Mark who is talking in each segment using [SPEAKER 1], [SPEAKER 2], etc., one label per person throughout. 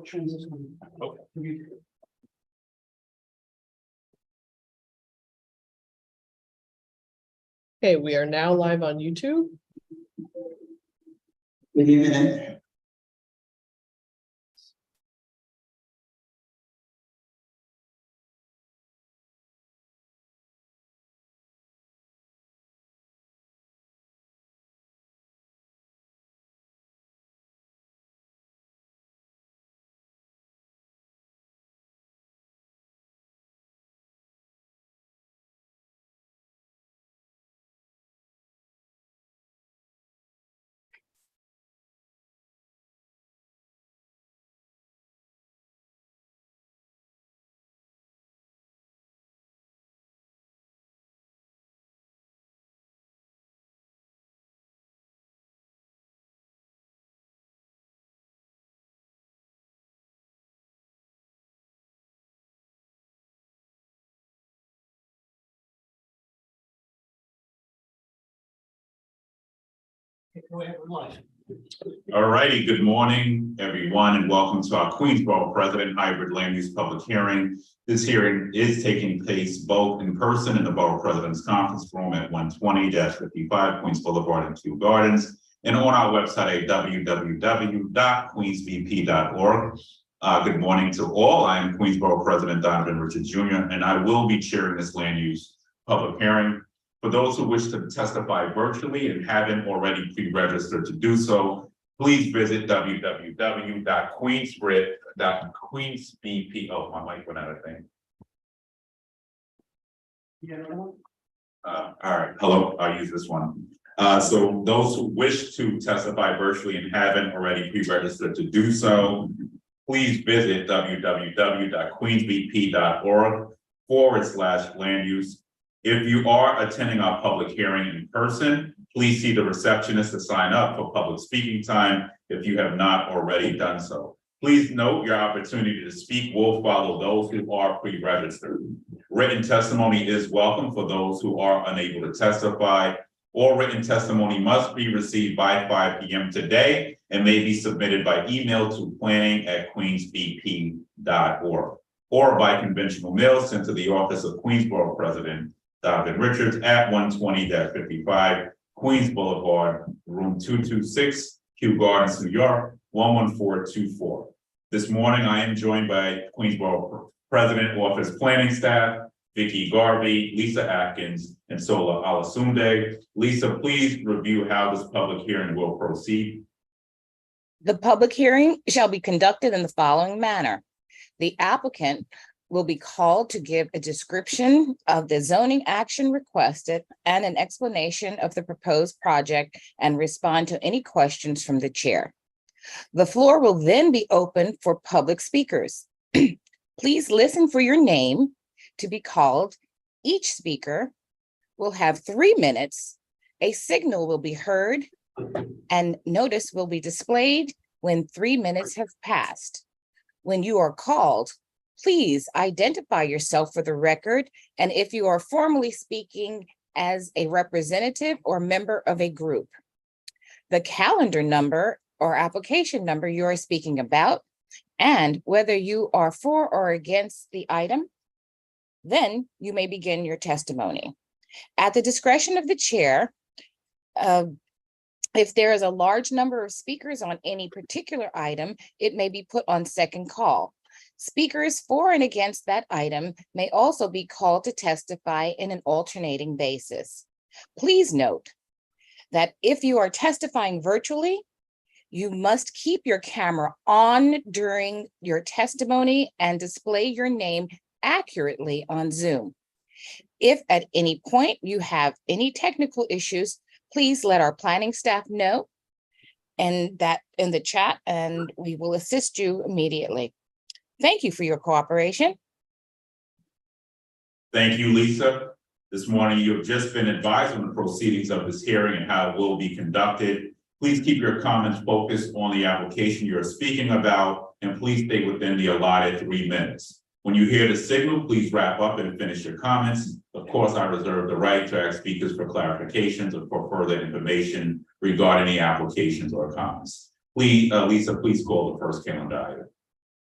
[SPEAKER 1] Transition. Okay.
[SPEAKER 2] Okay, we are now live on YouTube.
[SPEAKER 1] Good evening.
[SPEAKER 3] All righty, good morning, everyone, and welcome to our Queensborough President Hybrid Land Use Public Hearing. This hearing is taking place both in person in the Borough President's Conference Room at 120-55 Queens Boulevard in Kew Gardens, and on our website at www.queensbp.org. Good morning to all. I am Queensborough President Donovan Richard Jr., and I will be chairing this land use public hearing. For those who wish to testify virtually and haven't already pre-registered to do so, please visit www.queensbp. Oh, my mic went out, I think. All right, hello, I'll use this one. So those who wish to testify virtually and haven't already pre-registered to do so, please visit www.queensbp.org/land use. If you are attending our public hearing in person, please see the receptionist to sign up for public speaking time if you have not already done so. Please note your opportunity to speak will follow those who are pre-registered. Written testimony is welcome for those who are unable to testify. All written testimony must be received by 5 p.m. today and may be submitted by email to planning@queensbp.org or by conventional mail sent to the office of Queensborough President Donovan Richards at 120-55 Queens Boulevard, room 226, Kew Gardens, New York, 11424. This morning, I am joined by Queensborough President Office Planning Staff, Vicky Garvey, Lisa Atkins, and Sola Alasunde. Lisa, please review how this public hearing will proceed.
[SPEAKER 4] The public hearing shall be conducted in the following manner. The applicant will be called to give a description of the zoning action requested and an explanation of the proposed project and respond to any questions from the chair. The floor will then be open for public speakers. Please listen for your name to be called. Each speaker will have 3 minutes. A signal will be heard and notice will be displayed when 3 minutes have passed. When you are called, please identify yourself for the record, and if you are formally speaking as a representative or member of a group. The calendar number or application number you are speaking about, and whether you are for or against the item, then you may begin your testimony. At the discretion of the chair, if there is a large number of speakers on any particular item, it may be put on second call. Speakers for and against that item may also be called to testify in an alternating basis. Please note that if you are testifying virtually, you must keep your camera on during your testimony and display your name accurately on Zoom. If at any point you have any technical issues, please let our planning staff know and that in the chat, and we will assist you immediately. Thank you for your cooperation.
[SPEAKER 3] Thank you, Lisa. This morning, you have just been advised on the proceedings of this hearing and how it will be conducted. Please keep your comments focused on the application you're speaking about, and please stay within the allotted 3 minutes. When you hear the signal, please wrap up and finish your comments. Of course, I reserve the right to ask speakers for clarifications or for further information regarding the applications or comments. Please, Lisa, please call the first calendar item.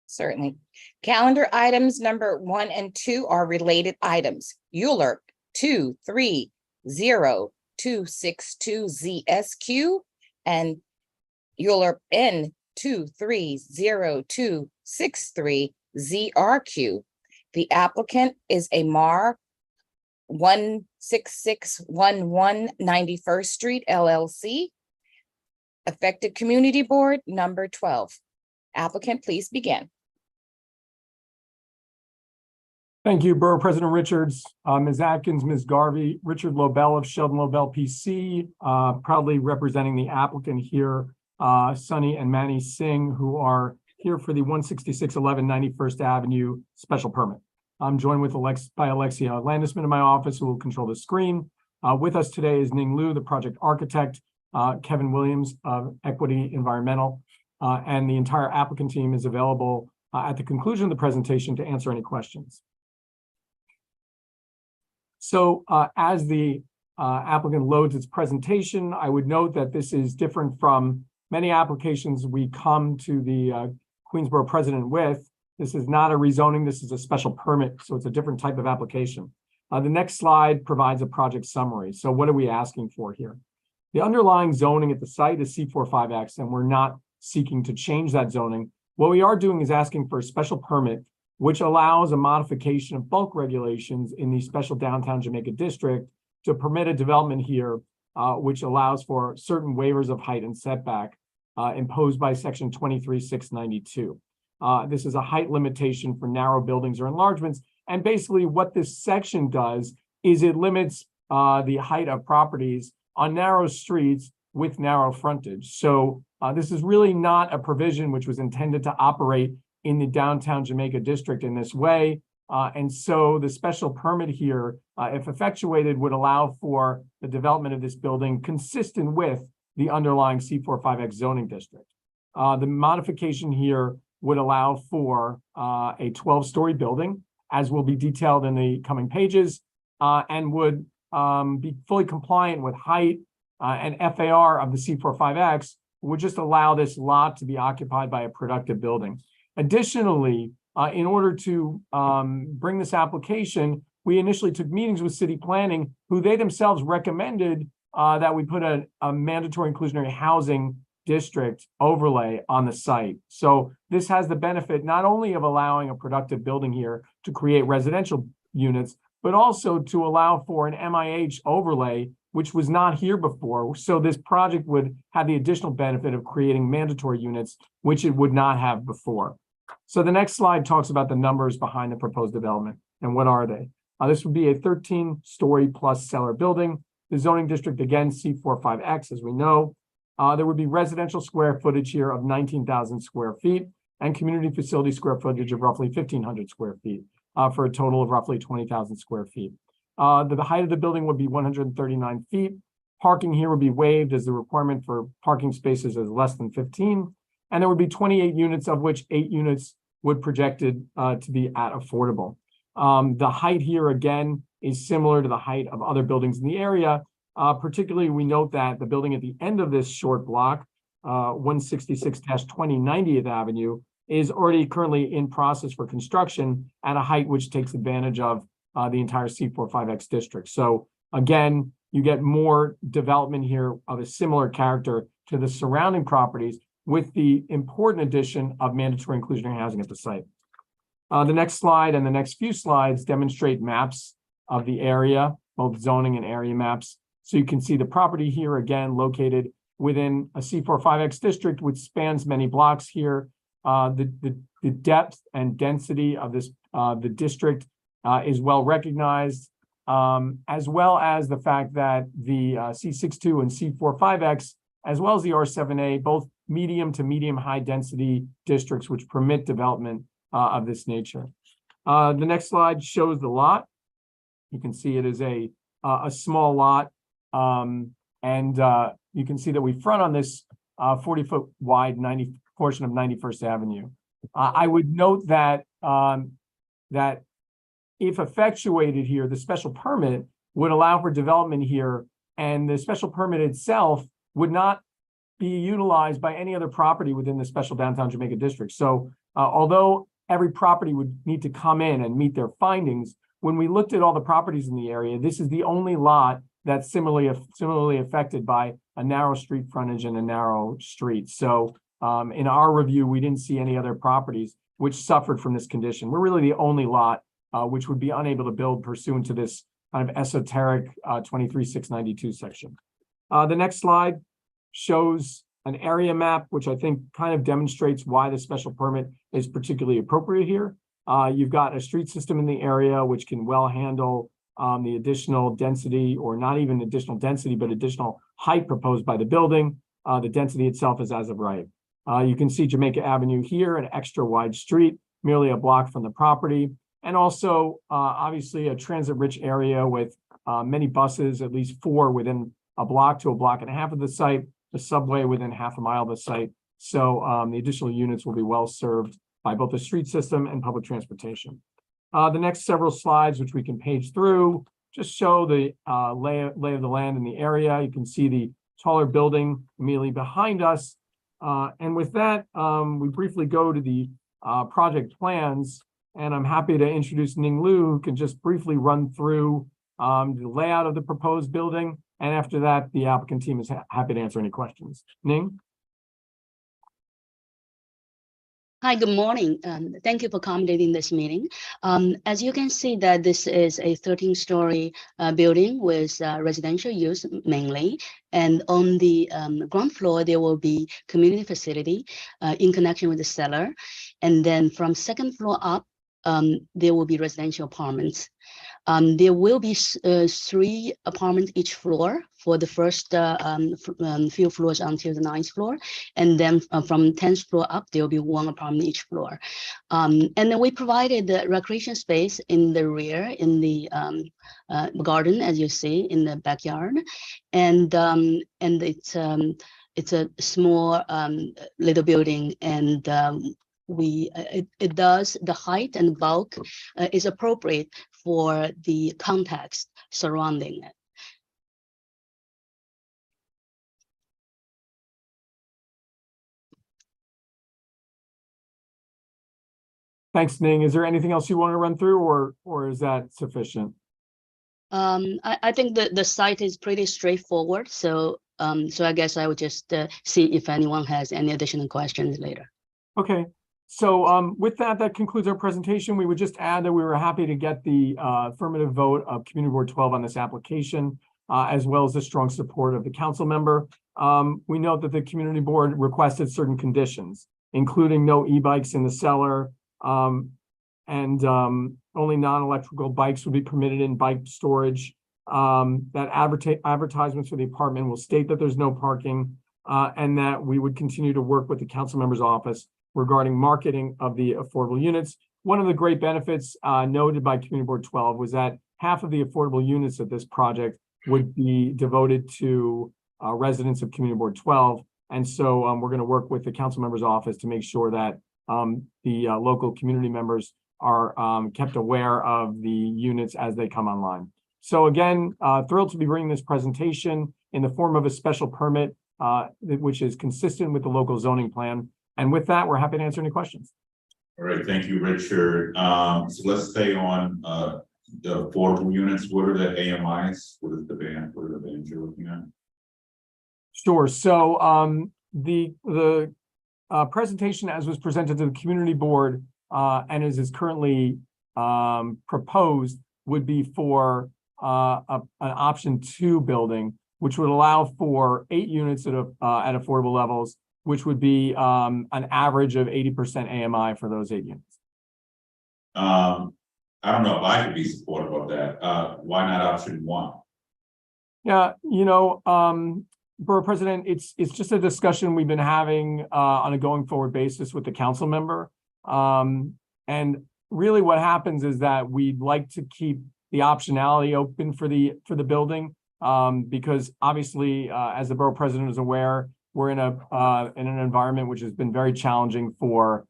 [SPEAKER 4] Certainly. Calendar items number 1 and 2 are related items. ULURP 230-262 and ULURP N 230263 ZRQ. The applicant is a MAR 16611 91st Street LLC. Affected Community Board number 12. Applicant, please begin.
[SPEAKER 5] Thank you, Borough President Richards, Ms. Atkins, Ms. Garvey, Richard Lobel of Sheldon Lobel PC, proudly representing the applicant here, Sunny and Manny Singh, who are here for the 16611 91st Avenue special permit. I'm joined with by Alexia Landisman in my office, who will control the screen. With us today is Ning Lu, the project architect, Kevin Williams of Equity Environmental, and the entire applicant team is available at the conclusion of the presentation to answer any questions. So as the applicant loads its presentation, I would note that this is different from many applications we come to the Queensborough president with. This is not a rezoning, this is a special permit, so it's a different type of application. The next slide provides a project summary. So what are we asking for here? The underlying zoning at the site is C45X, and we're not seeking to change that zoning. What we are doing is asking for a special permit, which allows a modification of bulk regulations in the special downtown Jamaica district to permit a development here, which allows for certain waivers of height and setback imposed by section 23692. This is a height limitation for narrow buildings or enlargements. And basically what this section does is it limits the height of properties on narrow streets with narrow frontage. So this is really not a provision which was intended to operate in the downtown Jamaica district in this way. And so the special permit here, if effectuated, would allow for the development of this building consistent with the underlying C45X zoning district. The modification here would allow for a 12-story building, as will be detailed in the coming pages, and would be fully compliant with height and FAR of the C45X, would just allow this lot to be occupied by a productive building. Additionally, in order to bring this application, we initially took meetings with city planning, who they themselves recommended that we put a mandatory inclusionary housing district overlay on the site. So this has the benefit not only of allowing a productive building here to create residential units, but also to allow for an MIH overlay, which was not here before. So this project would have the additional benefit of creating mandatory units, which it would not have before. So the next slide talks about the numbers behind the proposed development. And what are they? This would be a 13-story plus cellar building. The zoning district, again, C45X, as we know. There would be residential square footage here of 19,000 square feet and community facility square footage of roughly 1,500 square feet for a total of roughly 20,000 square feet. The height of the building would be 139 feet. Parking here would be waived, as the requirement for parking spaces is less than 15. And there would be 28 units, of which 8 units would projected to be at affordable. The height here, again, is similar to the height of other buildings in the area. Particularly, we note that the building at the end of this short block, 166-20 90th Avenue, is already currently in process for construction at a height which takes advantage of the entire C45X district. So again, you get more development here of a similar character to the surrounding properties, with the important addition of mandatory inclusionary housing at the site. The next slide and the next few slides demonstrate maps of the area, both zoning and area maps. So you can see the property here, again, located within a C45X district, which spans many blocks here. The depth and density of this the district is well recognized, as well as the fact that the C62 and C45X, as well as the R7A, both medium to medium high density districts, which permit development of this nature. The next slide shows the lot. You can see it is a small lot, and you can see that we front on this 40-foot wide portion of 91st Avenue. I would note that that if effectuated here, the special permit would allow for development here, and the special permit itself would not be utilized by any other property within the special downtown Jamaica district. So although every property would need to come in and meet their findings, when we looked at all the properties in the area, this is the only lot that's similarly affected by a narrow street frontage and a narrow street. So in our review, we didn't see any other properties which suffered from this condition. We're really the only lot which would be unable to build pursuant to this kind of esoteric 23-692 section. The next slide shows an area map, which I think kind of demonstrates why the special permit is particularly appropriate here. You've got a street system in the area which can well handle the additional density, or not even additional density, but additional height proposed by the building. The density itself is as of right. You can see Jamaica Avenue here, an extra wide street, merely a block from the property. And also, obviously, a transit-rich area with many buses, at least 4 within a block to a block and a half of the site, the subway within half a mile of the site. So the additional units will be well served by both the street system and public transportation. The next several slides, which we can page through, just show the lay of the land in the area. You can see the taller building immediately behind us. And with that, we briefly go to the project plans. And I'm happy to introduce Ning Lu, who can just briefly run through the layout of the proposed building. And after that, the applicant team is happy to answer any questions. Ning?
[SPEAKER 6] Hi, good morning. Thank you for accommodating this meeting. As you can see that this is a 13-story building with residential use mainly. And on the ground floor, there will be community facility in connection with the cellar. And then from second floor up, there will be residential apartments. There will be 3 apartments each floor for the first few floors until the 9th floor. And then from 10th floor up, there will be 1 apartment each floor. And then we provided the recreation space in the rear, in the garden, as you see, in the backyard. And it's a small little building, and it does the height and bulk is appropriate for the context surrounding it.
[SPEAKER 5] Thanks, Ning. Is there anything else you want to run through, or is that sufficient?
[SPEAKER 6] I think the site is pretty straightforward. So I guess I would just see if anyone has any additional questions later.
[SPEAKER 5] Okay. So with that concludes our presentation. We would just add that we were happy to get the affirmative vote of Community Board 12 on this application, as well as the strong support of the council member. We note that the Community Board requested certain conditions, including no e-bikes in the cellar, and only non-electrical bikes will be permitted in bike storage, that advertisements for the apartment will state that there's no parking, and that we would continue to work with the council member's office regarding marketing of the affordable units. One of the great benefits noted by Community Board 12 was that half of the affordable units of this project would be devoted to residents of Community Board 12. And so we're going to work with the council member's office to make sure that the local community members are kept aware of the units as they come online. So again, thrilled to be bringing this presentation in the form of a special permit, which is consistent with the local zoning plan. And with that, we're happy to answer any questions.
[SPEAKER 3] All right, thank you, Richard. So let's stay on the affordable units. What are the AMIs? What are the bands you're looking at?
[SPEAKER 5] Sure. So the presentation as was presented to the community board and as is currently proposed would be for an option 2 building, which would allow for 8 units at affordable levels, which would be an average of 80% AMI for those 8 units.
[SPEAKER 3] I don't know if I could be supportive of that. Why not option 1?
[SPEAKER 5] Yeah, Borough President, it's just a discussion we've been having on a going forward basis with the council member. And really what happens is that we'd like to keep the optionality open for the building because obviously, as the Borough President is aware, we're in an environment which has been very challenging for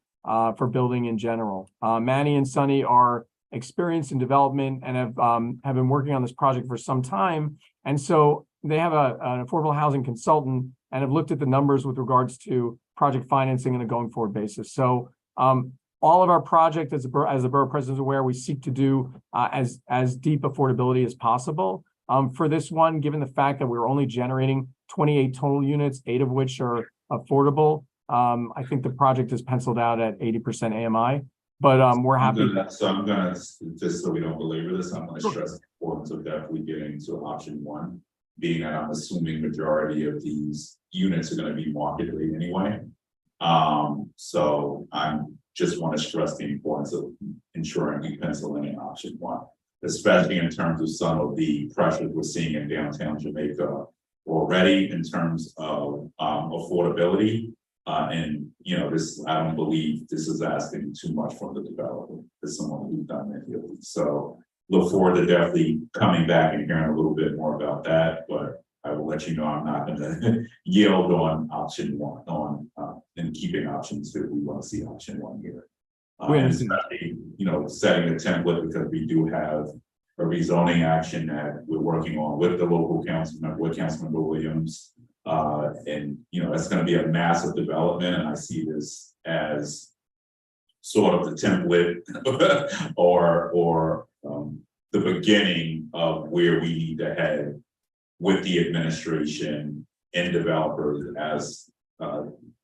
[SPEAKER 5] building in general. Manny and Sunny are experience in development and have been working on this project for some time. And so they have an affordable housing consultant and have looked at the numbers with regards to project financing on a going forward basis. So all of our project, as the borough president is aware, we seek to do as deep affordability as possible. For this one, given the fact that we're only generating 28 total units, 8 of which are affordable, I think the project is penciled out at 80% AMI. But we're happy.
[SPEAKER 3] I'm gonna, just so we don't belabor this, I'm gonna stress the importance of definitely getting to option one, being that I'm assuming majority of these units are gonna be market rate anyway. So I'm just want to stress the importance of ensuring we pencil in option one, especially in terms of some of the pressures we're seeing in downtown Jamaica already in terms of affordability. And you know, this, I don't believe this is asking too much from the developer, as someone who's done it. So look forward to definitely coming back and hearing a little bit more about that, but I will let you know I'm not gonna yield on option one and keeping option two. We want to see option one here. And especially, you know, setting the template, because we do have a rezoning action that we're working on with the local councilman, with Councilmember Williams. And you know, that's going to be a massive development, and I see this as sort of the template or the beginning of where we need to head with the administration and developers as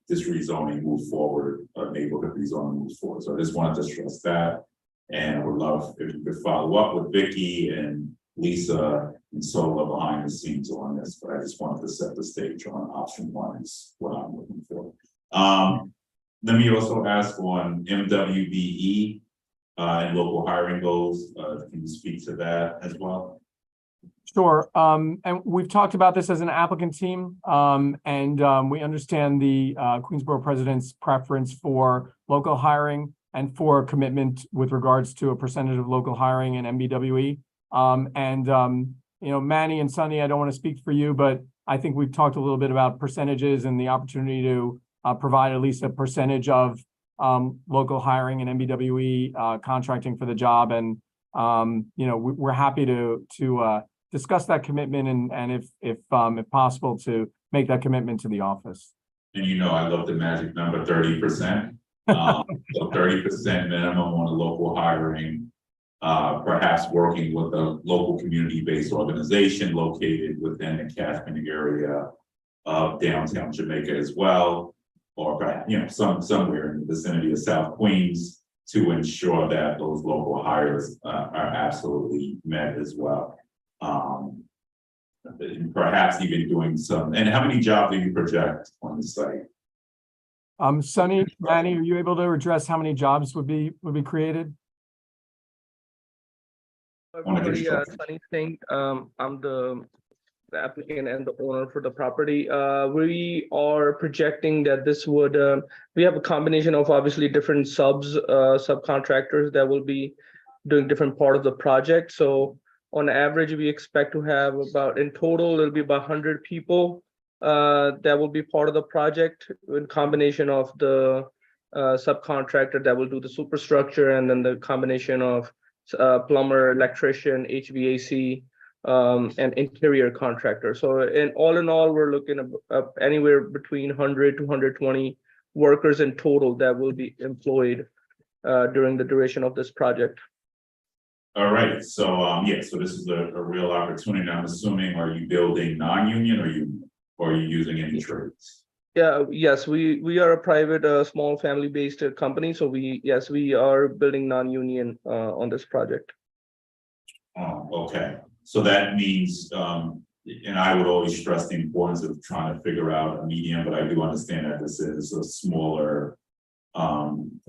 [SPEAKER 3] this rezoning moves forward, neighborhood rezoning moves forward. So I just wanted to stress that, and I would love if you could follow up with Vicky and Lisa and Sola behind the scenes on this, but I just wanted to set the stage on option one is what I'm looking for. Let me also ask on MWBE and local hiring goals. Can you speak to that as well?
[SPEAKER 5] Sure. And we've talked about this as an applicant team, and we understand the Queensborough president's preference for local hiring and for commitment with regards to a percentage of local hiring in MBWE. You know, Manny and Sunny, I don't want to speak for you, but I think we've talked a little bit about percentages and the opportunity to provide at least a percentage of local hiring and MBWE contracting for the job. And, you know, we're happy to discuss that commitment and if possible, to make that commitment to the office.
[SPEAKER 3] And you know, I love the magic number 30%. So 30% minimum on the local hiring. Perhaps working with a local community-based organization located within the catchment area of downtown Jamaica as well, or perhaps, you know, somewhere in the vicinity of South Queens to ensure that those local hires are absolutely met as well. Perhaps even doing some. And how many jobs do you project on the site?
[SPEAKER 5] Sunny, Manny, are you able to address how many jobs would be created?
[SPEAKER 7] Sunny Singh, I'm the applicant and the owner for the property. We are projecting that this would, we have a combination of obviously different subcontractors that will be doing different part of the project. So on average, we expect to have about, in total, it'll be about 100 people that will be part of the project in combination of the subcontractor that will do the superstructure, and then the combination of plumber, electrician, HVAC, and interior contractor. So in all, we're looking at anywhere between 100 to 120 workers in total that will be employed during the duration of this project.
[SPEAKER 3] All right, so yeah, so this is a real opportunity. I'm assuming, are you building non-union or are you using any trades?
[SPEAKER 7] Yeah, yes, we are a private, small family-based company. So we are building non-union on this project.
[SPEAKER 3] Oh, okay. So that means, and I would always stress the importance of trying to figure out a medium, but I do understand that this is a smaller development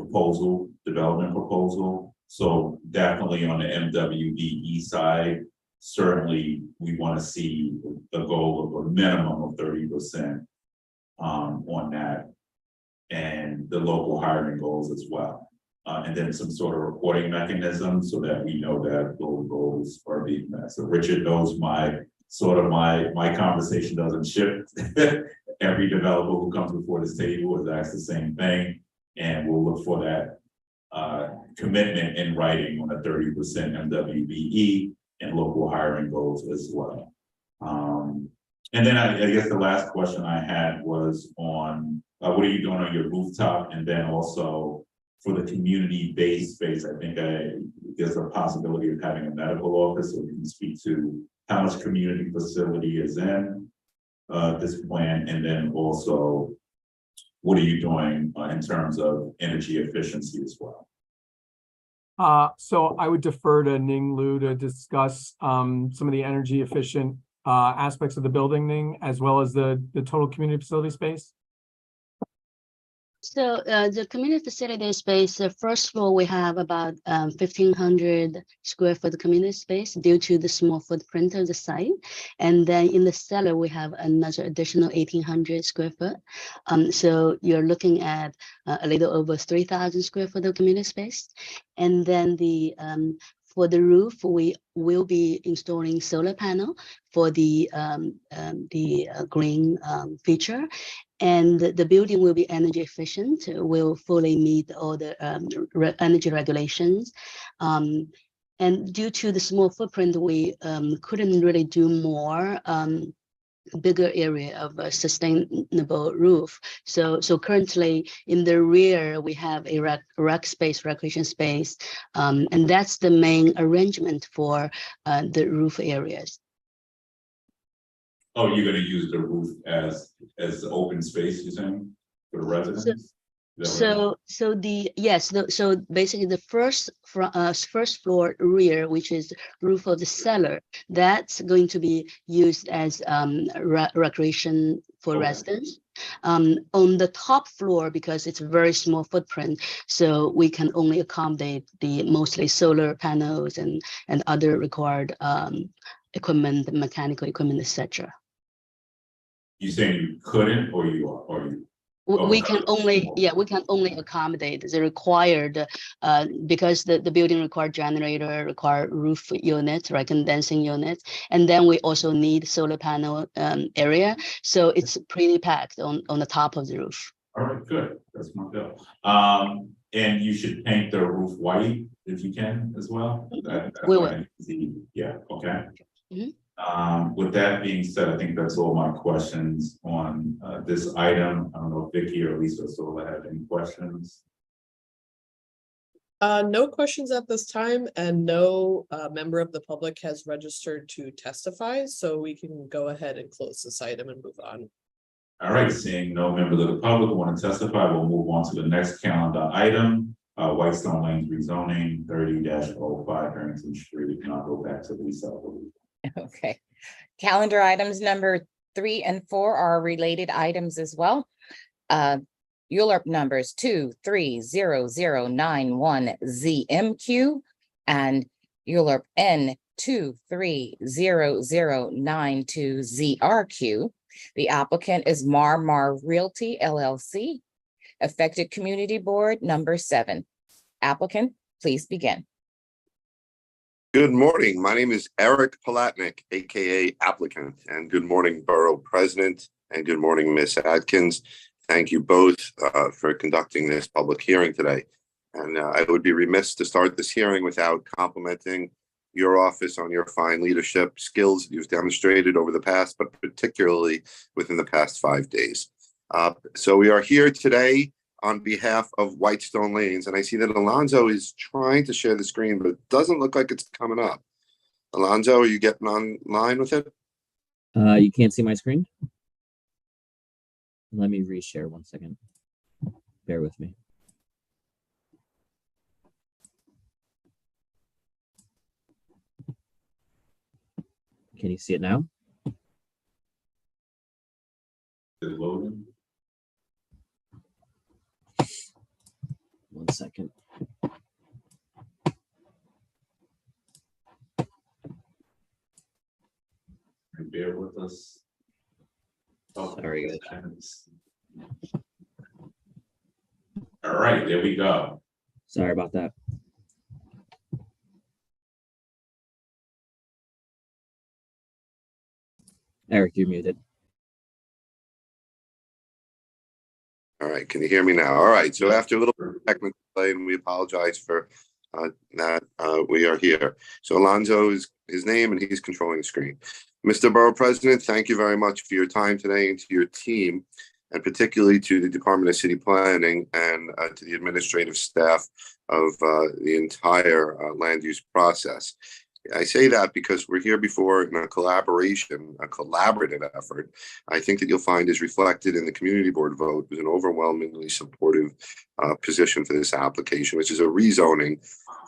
[SPEAKER 3] proposal. So definitely on the MWBE side, certainly we want to see the goal of a minimum of 30%. On that, and the local hiring goals as well, and then some sort of reporting mechanism so that we know that those goals are being met. So Richard knows my conversation doesn't shift. Every developer who comes before this table is asked the same thing, and we'll look for that commitment in writing on a 30% MWBE and local hiring goals as well. And then I guess the last question I had was on what are you doing on your rooftop, and then also for the community-based space. I think there's a possibility of having a medical office, so we can speak to how much community facility is in this plan, and then also what are you doing in terms of energy efficiency as well?
[SPEAKER 5] So I would defer to Ning Lu to discuss some of the energy efficient aspects of the building, Ning, as well as the total community facility space.
[SPEAKER 6] So the community facility space, the first floor, we have about 1,500 square foot community space due to the small footprint of the site. And then in the cellar, we have another additional 1,800 square foot. So you're looking at a little over 3,000 square foot of community space. And then for the roof, we will be installing solar panel for the green feature. And the building will be energy efficient, will fully meet all the energy regulations. And due to the small footprint, we couldn't really do more bigger area of a sustainable roof. So currently in the rear, we have a rec space, recreation space, and that's the main arrangement for the roof areas.
[SPEAKER 3] Oh, you're going to use the roof as the open space, you're saying, for the residents?
[SPEAKER 6] So basically the first floor rear, which is roof of the cellar, that's going to be used as recreation for residents. On the top floor, because it's a very small footprint, so we can only accommodate the mostly solar panels and other required equipment, mechanical equipment, etc.
[SPEAKER 3] You saying you couldn't, or you are, or you?
[SPEAKER 6] We can only, we can only accommodate the required, because the building required generator, require roof unit, right, condensing units, and then we also need solar panel area. So it's pretty packed on the top of the roof.
[SPEAKER 3] All right, good. That's my bill. And you should paint the roof white if you can as well.
[SPEAKER 6] We will.
[SPEAKER 3] Yeah. Okay.
[SPEAKER 6] Mm-hmm.
[SPEAKER 3] With that being said, I think that's all my questions on this item. I don't know if Vicky or Lisa Sola have any questions.
[SPEAKER 2] No questions at this time, and no member of the public has registered to testify, so we can go ahead and close this item and move on.
[SPEAKER 3] All right, seeing no members of the public want to testify, we'll move on to the next calendar item. Whitestone Lanes rezoning 30-05 Harrington Street, and I'll go back to Lisa.
[SPEAKER 4] Okay. Calendar items number 3 and 4 are related items as well. ULURP numbers 230091ZMQ and ULURP N 230092ZRQ. The applicant is Mar Realty LLC. Affected Community Board number 7. Applicant, please begin.
[SPEAKER 8] Good morning. My name is Eric Palatnik, aka applicant, and good morning, Borough President, and good morning, Ms. Atkins. Thank you both for conducting this public hearing today. And I would be remiss to start this hearing without complimenting your office on your fine leadership skills you've demonstrated over the past, but particularly within the past 5 days. So we are here today on behalf of Whitestone Lanes, and I see that Alonzo is trying to share the screen, but it doesn't look like it's coming up. Alonzo, are you getting online with it?
[SPEAKER 9] You can't see my screen? Let me reshare 1 second. Bear with me. Can you see it now?
[SPEAKER 3] Is it loading?
[SPEAKER 9] 1 second.
[SPEAKER 3] Bear with us. Oh,
[SPEAKER 9] sorry, guys.
[SPEAKER 3] All right, there we go.
[SPEAKER 9] Sorry about that. Eric, you're muted.
[SPEAKER 8] All right, can you hear me now? All right, so after a little technical delay, and we apologize for that we are here. So Alonzo is his name, and he's controlling the screen. Mr. Borough President, thank you very much for your time today, and to your team, and particularly to the Department of City Planning and to the administrative staff of the entire land use process. I say that because we're here before in a collaborative effort. I think that you'll find is reflected in the community board vote with an overwhelmingly supportive position for this application, which is a rezoning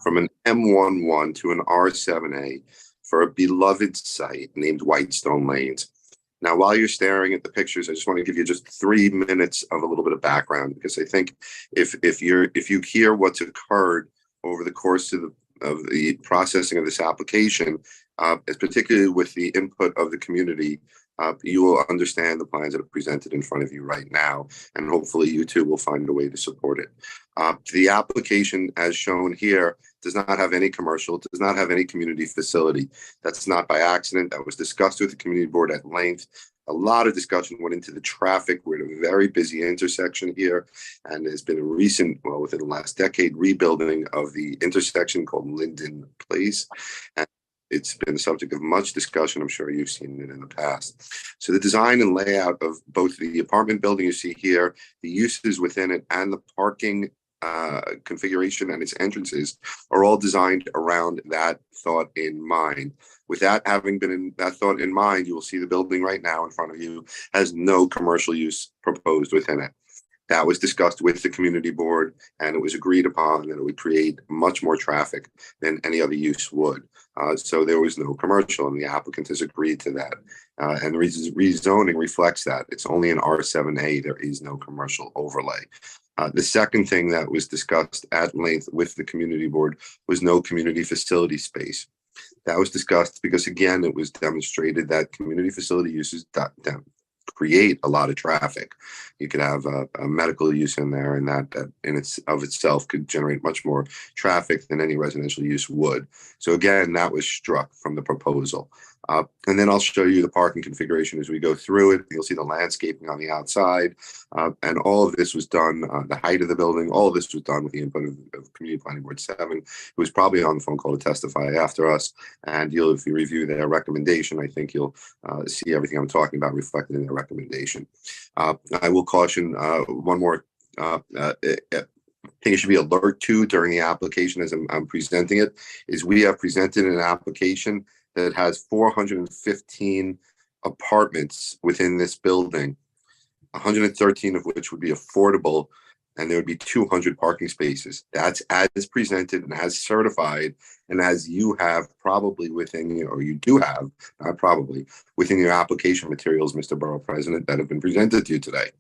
[SPEAKER 8] from an M11 to an R7A for a beloved site named Whitestone Lanes. Now, while you're staring at the pictures, I just want to give you just 3 minutes of a little bit of background, because I think if you hear what's occurred over the course of the processing of this application, particularly with the input of the community, you will understand the plans that are presented in front of you right now, and hopefully you too will find a way to support it. The application, as shown here, does not have any commercial, does not have any community facility. That's not by accident. That was discussed with the community board at length. A lot of discussion went into the traffic. We're at a very busy intersection here, and there's been a recent, well, within the last decade, rebuilding of the intersection called Linden Place. And it's been the subject of much discussion. I'm sure you've seen it in the past. So the design and layout of both the apartment building you see here, the uses within it, and the parking configuration and its entrances are all designed around that thought in mind. With that having been in that thought in mind, you will see the building right now in front of you has no commercial use proposed within it. That was discussed with the community board, and it was agreed upon that it would create much more traffic than any other use would. So there was no commercial, and the applicant has agreed to that. And the rezoning reflects that. It's only an R7A. There is no commercial overlay. The second thing that was discussed at length with the community board was no community facility space. That was discussed because, again, it was demonstrated that community facility uses create a lot of traffic. You could have a medical use in there, and that in itself could generate much more traffic than any residential use would. So again, that was struck from the proposal. And then I'll show you the parking configuration as we go through it. You'll see the landscaping on the outside, and all of this was done, the height of the building, all of this was done with the input of Community Planning Board 7, who was probably on the phone call to testify after us. And if you review their recommendation, I think you'll see everything I'm talking about reflected in their recommendation. I will caution one more thing you should be alert to during the application as I'm presenting it, is we have presented an application that has 415 apartments within this building, 113 of which would be affordable, and there would be 200 parking spaces. That's as presented and as certified, and as you have probably within you, or you do have, not probably, within your application materials, Mr. Borough President, that have been presented to you today.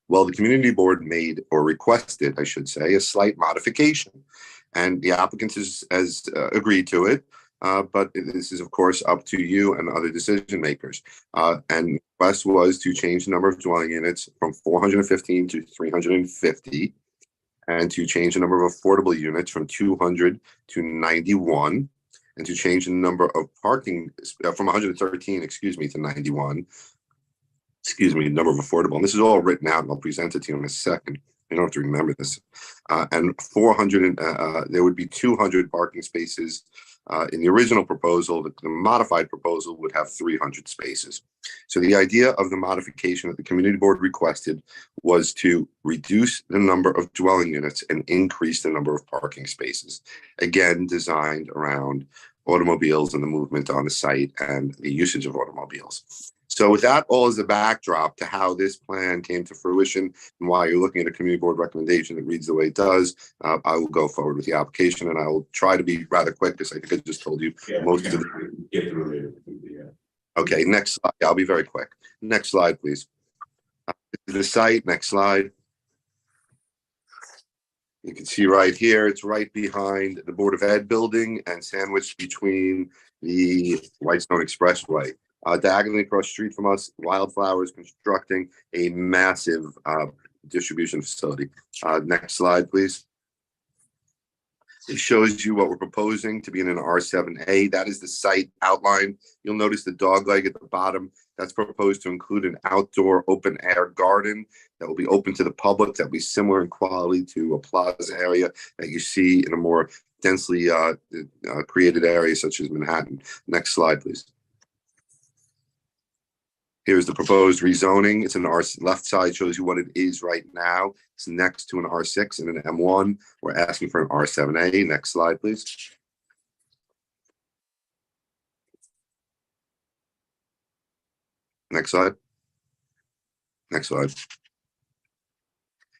[SPEAKER 8] Well, the community board made, or requested, I should say, a slight modification, and the applicant has agreed to it. But this is, of course, up to you and other decision makers. And the request was to change the number of dwelling units from 415 to 350, and to change the number of affordable units from 200 to 91, and to change the number of parking from 113, to 91. Number of affordable. And this is all written out, and I'll present it to you in a second. You don't have to remember this. And 400, there would be 200 parking spaces. In the original proposal, the modified proposal would have 300 spaces. So the idea of the modification that the community board requested was to reduce the number of dwelling units and increase the number of parking spaces, again, designed around automobiles and the movement on the site and the usage of automobiles. So with that all as a backdrop to how this plan came to fruition and why you're looking at a community board recommendation that reads the way it does, I will go forward with the application, and I will try to be rather quick because I think I just told you most of the.
[SPEAKER 3] Get through it.
[SPEAKER 8] Okay, next slide. I'll be very quick. Next slide, please. The site, next slide. You can see right here, it's right behind the Board of Ed building and sandwiched between the Whitestone Expressway. Diagonally across the street from us, Wildflower is constructing a massive distribution facility. Next slide, please. It shows you what we're proposing to be in an R7A. That is the site outline. You'll notice the dog leg at the bottom. That's proposed to include an outdoor open air garden that will be open to the public, that will be similar in quality to a plaza area that you see in a more densely created areas such as Manhattan. Next slide, please. Here's the proposed rezoning. It's an R, left side shows you what it is right now. It's next to an R6 and an M1. We're asking for an R7A. Next slide, please. Next slide. Next slide.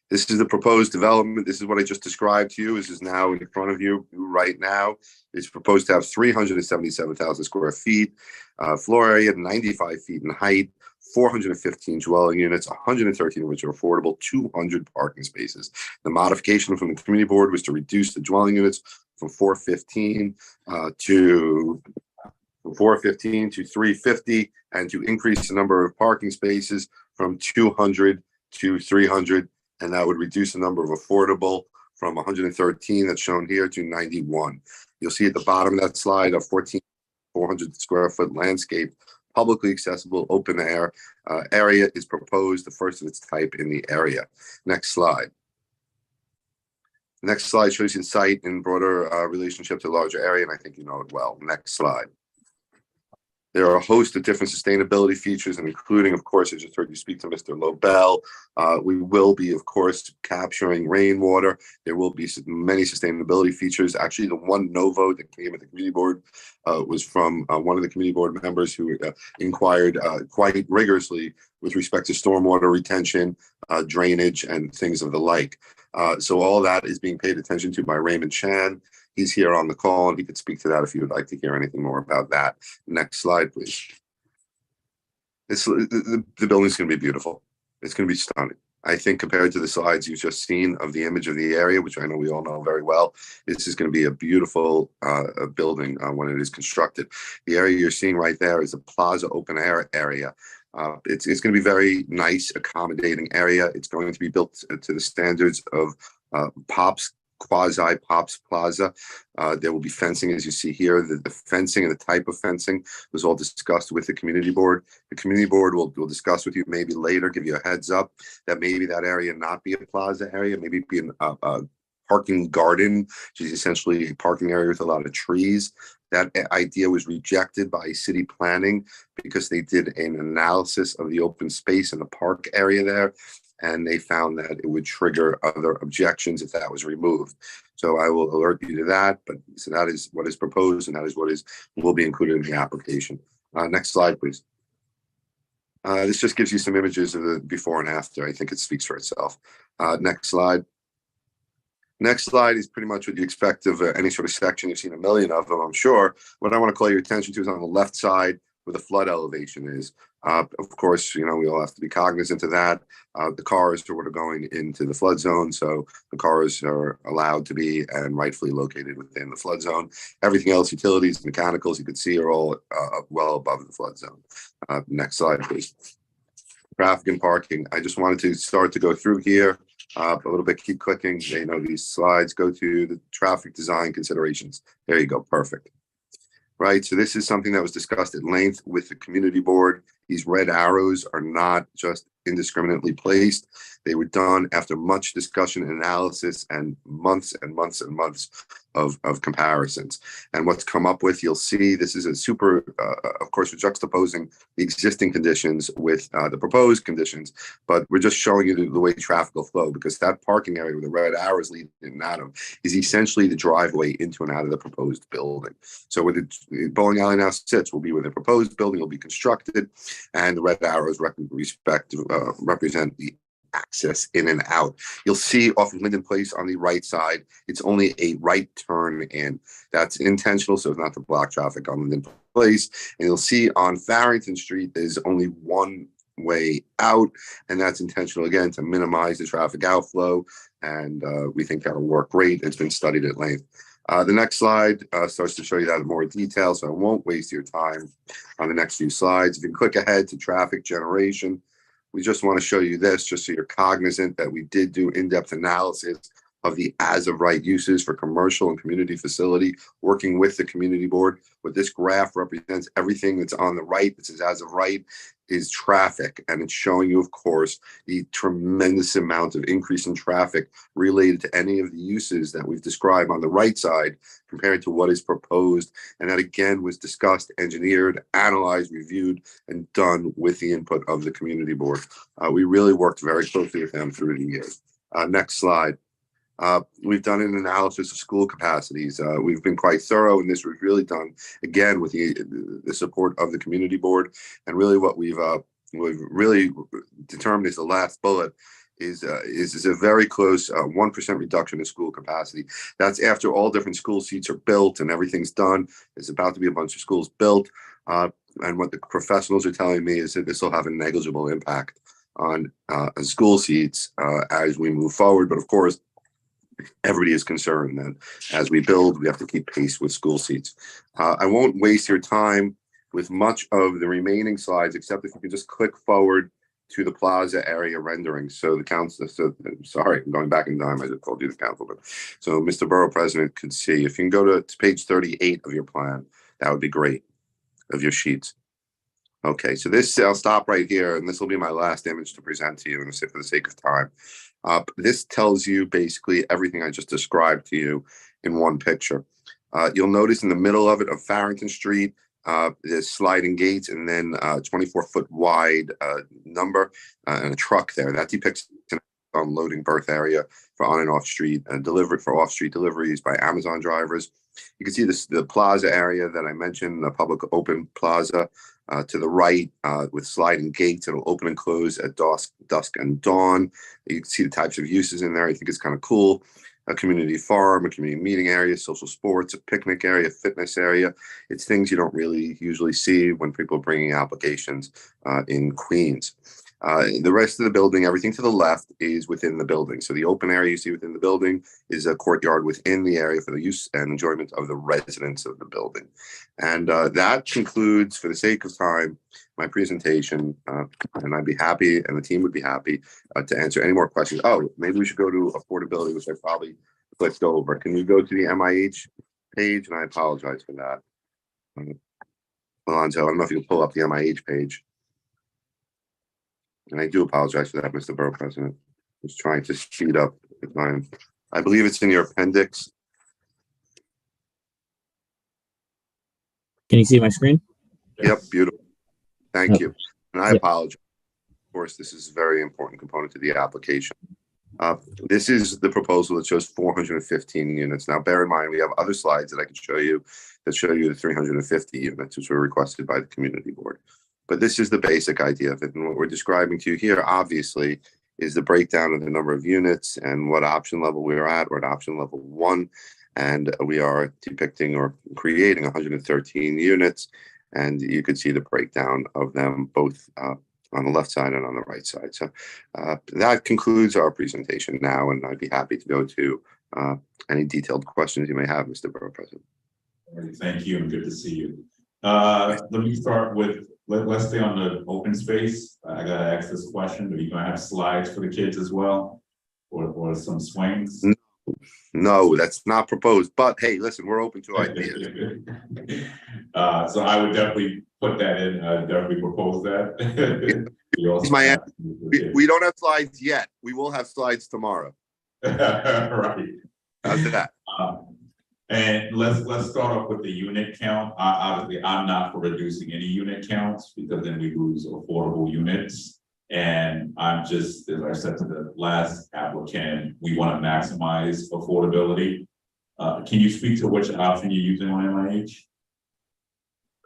[SPEAKER 8] This is the proposed development. This is what I just described to you. This is now in front of you right now. It's proposed to have 377,000 square feet, floor area, 95 feet in height, 415 dwelling units, 113 of which are affordable, 200 parking spaces. The modification from the community board was to reduce the dwelling units from 415 to 350 and to increase the number of parking spaces from 200 to 300. And that would reduce the number of affordable from 113 that's shown here to 91. You'll see at the bottom of that slide a 400 square foot landscape, publicly accessible open air area is proposed, the first of its type in the area. Next slide. Next slide shows you the site in broader relationship to the larger area, and I think you know it well. Next slide. There are a host of different sustainability features, and including, of course, I just heard you speak to Mr. Lobel. We will be, of course, capturing rainwater. There will be many sustainability features. Actually, the one no vote that came at the community board was from one of the community board members who inquired quite rigorously with respect to stormwater retention, drainage, and things of the like. So all that is being paid attention to by Raymond Chan. He's here on the call, and he could speak to that if you would like to hear anything more about that. Next slide, please. The building's going to be beautiful. It's going to be stunning. I think compared to the slides you've just seen of the image of the area, which I know we all know very well, this is going to be a beautiful building when it is constructed. The area you're seeing right there is a plaza open air area. It's going to be very nice, accommodating area. It's going to be built to the standards of POPs, quasi POPs Plaza. There will be fencing, as you see here. The fencing and the type of fencing was all discussed with the community board. The community board will discuss with you maybe later, give you a heads up that maybe that area not be a plaza area, maybe be a parking garden, which is essentially a parking area with a lot of trees. That idea was rejected by city planning because they did an analysis of the open space in the park area there, and they found that it would trigger other objections if that was removed. So I will alert you to that, but so that is what is proposed, and that is what will be included in the application. Next slide, please. This just gives you some images of the before and after. I think it speaks for itself. Next slide. Next slide is pretty much what you expect of any sort of section. You've seen a million of them, I'm sure. What I want to call your attention to is on the left side where the flood elevation is. Of course, you know, we all have to be cognizant of that. The cars are going into the flood zone, so the cars are allowed to be and rightfully located within the flood zone. Everything else, utilities, mechanicals, you could see are all well above the flood zone. Next slide, please. Traffic and parking. I just wanted to start to go through here a little bit. Keep clicking. You know, these slides go to the traffic design considerations. There you go. Perfect. Right. So this is something that was discussed at length with the community board. These red arrows are not just indiscriminately placed. They were done after much discussion and analysis and months and months and months of comparisons. And what's come up with, you'll see this is a super, of course, we're juxtaposing the existing conditions with the proposed conditions, but we're just showing you the way traffic will flow, because that parking area with the red arrows leading in and out of is essentially the driveway into and out of the proposed building. So where the bowling alley now sits will be where the proposed building will be constructed, and the red arrows represent the access in and out. You'll see off of Linden Place on the right side, it's only a right turn in. That's intentional, so it's not to block traffic on Linden Place. And you'll see on Farrington Street, there's only one way out, and that's intentional, again, to minimize the traffic outflow. And we think that'll work great. It's been studied at length. The next slide starts to show you that in more detail, so I won't waste your time on the next few slides. If you can click ahead to traffic generation, we just want to show you this just so you're cognizant that we did do in-depth analysis of the as of right uses for commercial and community facility, working with the community board. What this graph represents, everything that's on the right that says as of right is traffic. And it's showing you, of course, the tremendous amount of increase in traffic related to any of the uses that we've described on the right side compared to what is proposed. And that again was discussed, engineered, analyzed, reviewed, and done with the input of the community board. We really worked very closely with them through the years. Next slide. We've done an analysis of school capacities. We've been quite thorough, and this was really done again with the support of the community board. And really, what we've really determined is the last bullet is a very close 1% reduction in school capacity. That's after all different school seats are built and everything's done. There's about to be a bunch of schools built, and what the professionals are telling me is that this will have a negligible impact on school seats as we move forward. But of course, everybody is concerned that as we build, we have to keep pace with school seats. I won't waste your time with much of the remaining slides, except if you can just click forward to the plaza area rendering. So the council, sorry, I'm going back in time. I just told you the council, but so Mr. Borough President could see. If you can go to page 38 of your plan, that would be great, of your sheets. Okay, so this, I'll stop right here, and this will be my last image to present to you for the sake of time. This tells you basically everything I just described to you in one picture. You'll notice in the middle of it of Farrington Street, there's sliding gates and then 24-foot wide number and a truck there. That depicts an unloading berth area for on and off street and delivered for off street deliveries by Amazon drivers. You can see this, the plaza area that I mentioned, the public open plaza. To the right with sliding gates. It'll open and close at dusk and dawn. You can see the types of uses in there. I think it's kind of cool. A community farm, a community meeting area, social sports, a picnic area, fitness area. It's things you don't really usually see when people are bringing applications in Queens. The rest of the building, everything to the left is within the building. So the open area you see within the building is a courtyard within the area for the use and enjoyment of the residents of the building. And that concludes, for the sake of time, my presentation. And I'd be happy, and the team would be happy to answer any more questions. Oh, maybe we should go to affordability, which I probably clicked over. Can you go to the MIH page? And I apologize for that. Alonzo, I don't know if you can pull up the MIH page. And I do apologize for that, Mr. Borough President. I was trying to speed up the time. I believe it's in your appendix.
[SPEAKER 9] Can you see my screen?
[SPEAKER 8] Yep, beautiful. Thank you. And I
[SPEAKER 9] Yep.
[SPEAKER 8] apologize. Of course, this is a very important component to the application. This is the proposal that shows 415 units. Now, bear in mind, we have other slides that I can show you that show you the 350 units, which were requested by the community board. But this is the basic idea of it. And what we're describing to you here, obviously, is the breakdown of the number of units and what option level we are at. We're at option level 1. And we are depicting or creating 113 units. And you could see the breakdown of them both on the left side and on the right side. So that concludes our presentation now. And I'd be happy to go to any detailed questions you may have, Mr. Borough President.
[SPEAKER 3] Thank you, and good to see you. Let me start with, let's stay on the open space. I gotta ask this question. Are you gonna have slides for the kids as well? Or some swings?
[SPEAKER 8] No, that's not proposed. But hey, listen, we're open to ideas.
[SPEAKER 3] So I would definitely put that in, definitely propose that.
[SPEAKER 8] We don't have slides yet. We will have slides tomorrow.
[SPEAKER 3] Right.
[SPEAKER 8] How's that?
[SPEAKER 3] And let's start off with the unit count. Obviously, I'm not for reducing any unit counts because then we lose affordable units. And I'm just, as I said to the last applicant, we want to maximize affordability. Can you speak to which option you're using on MIH?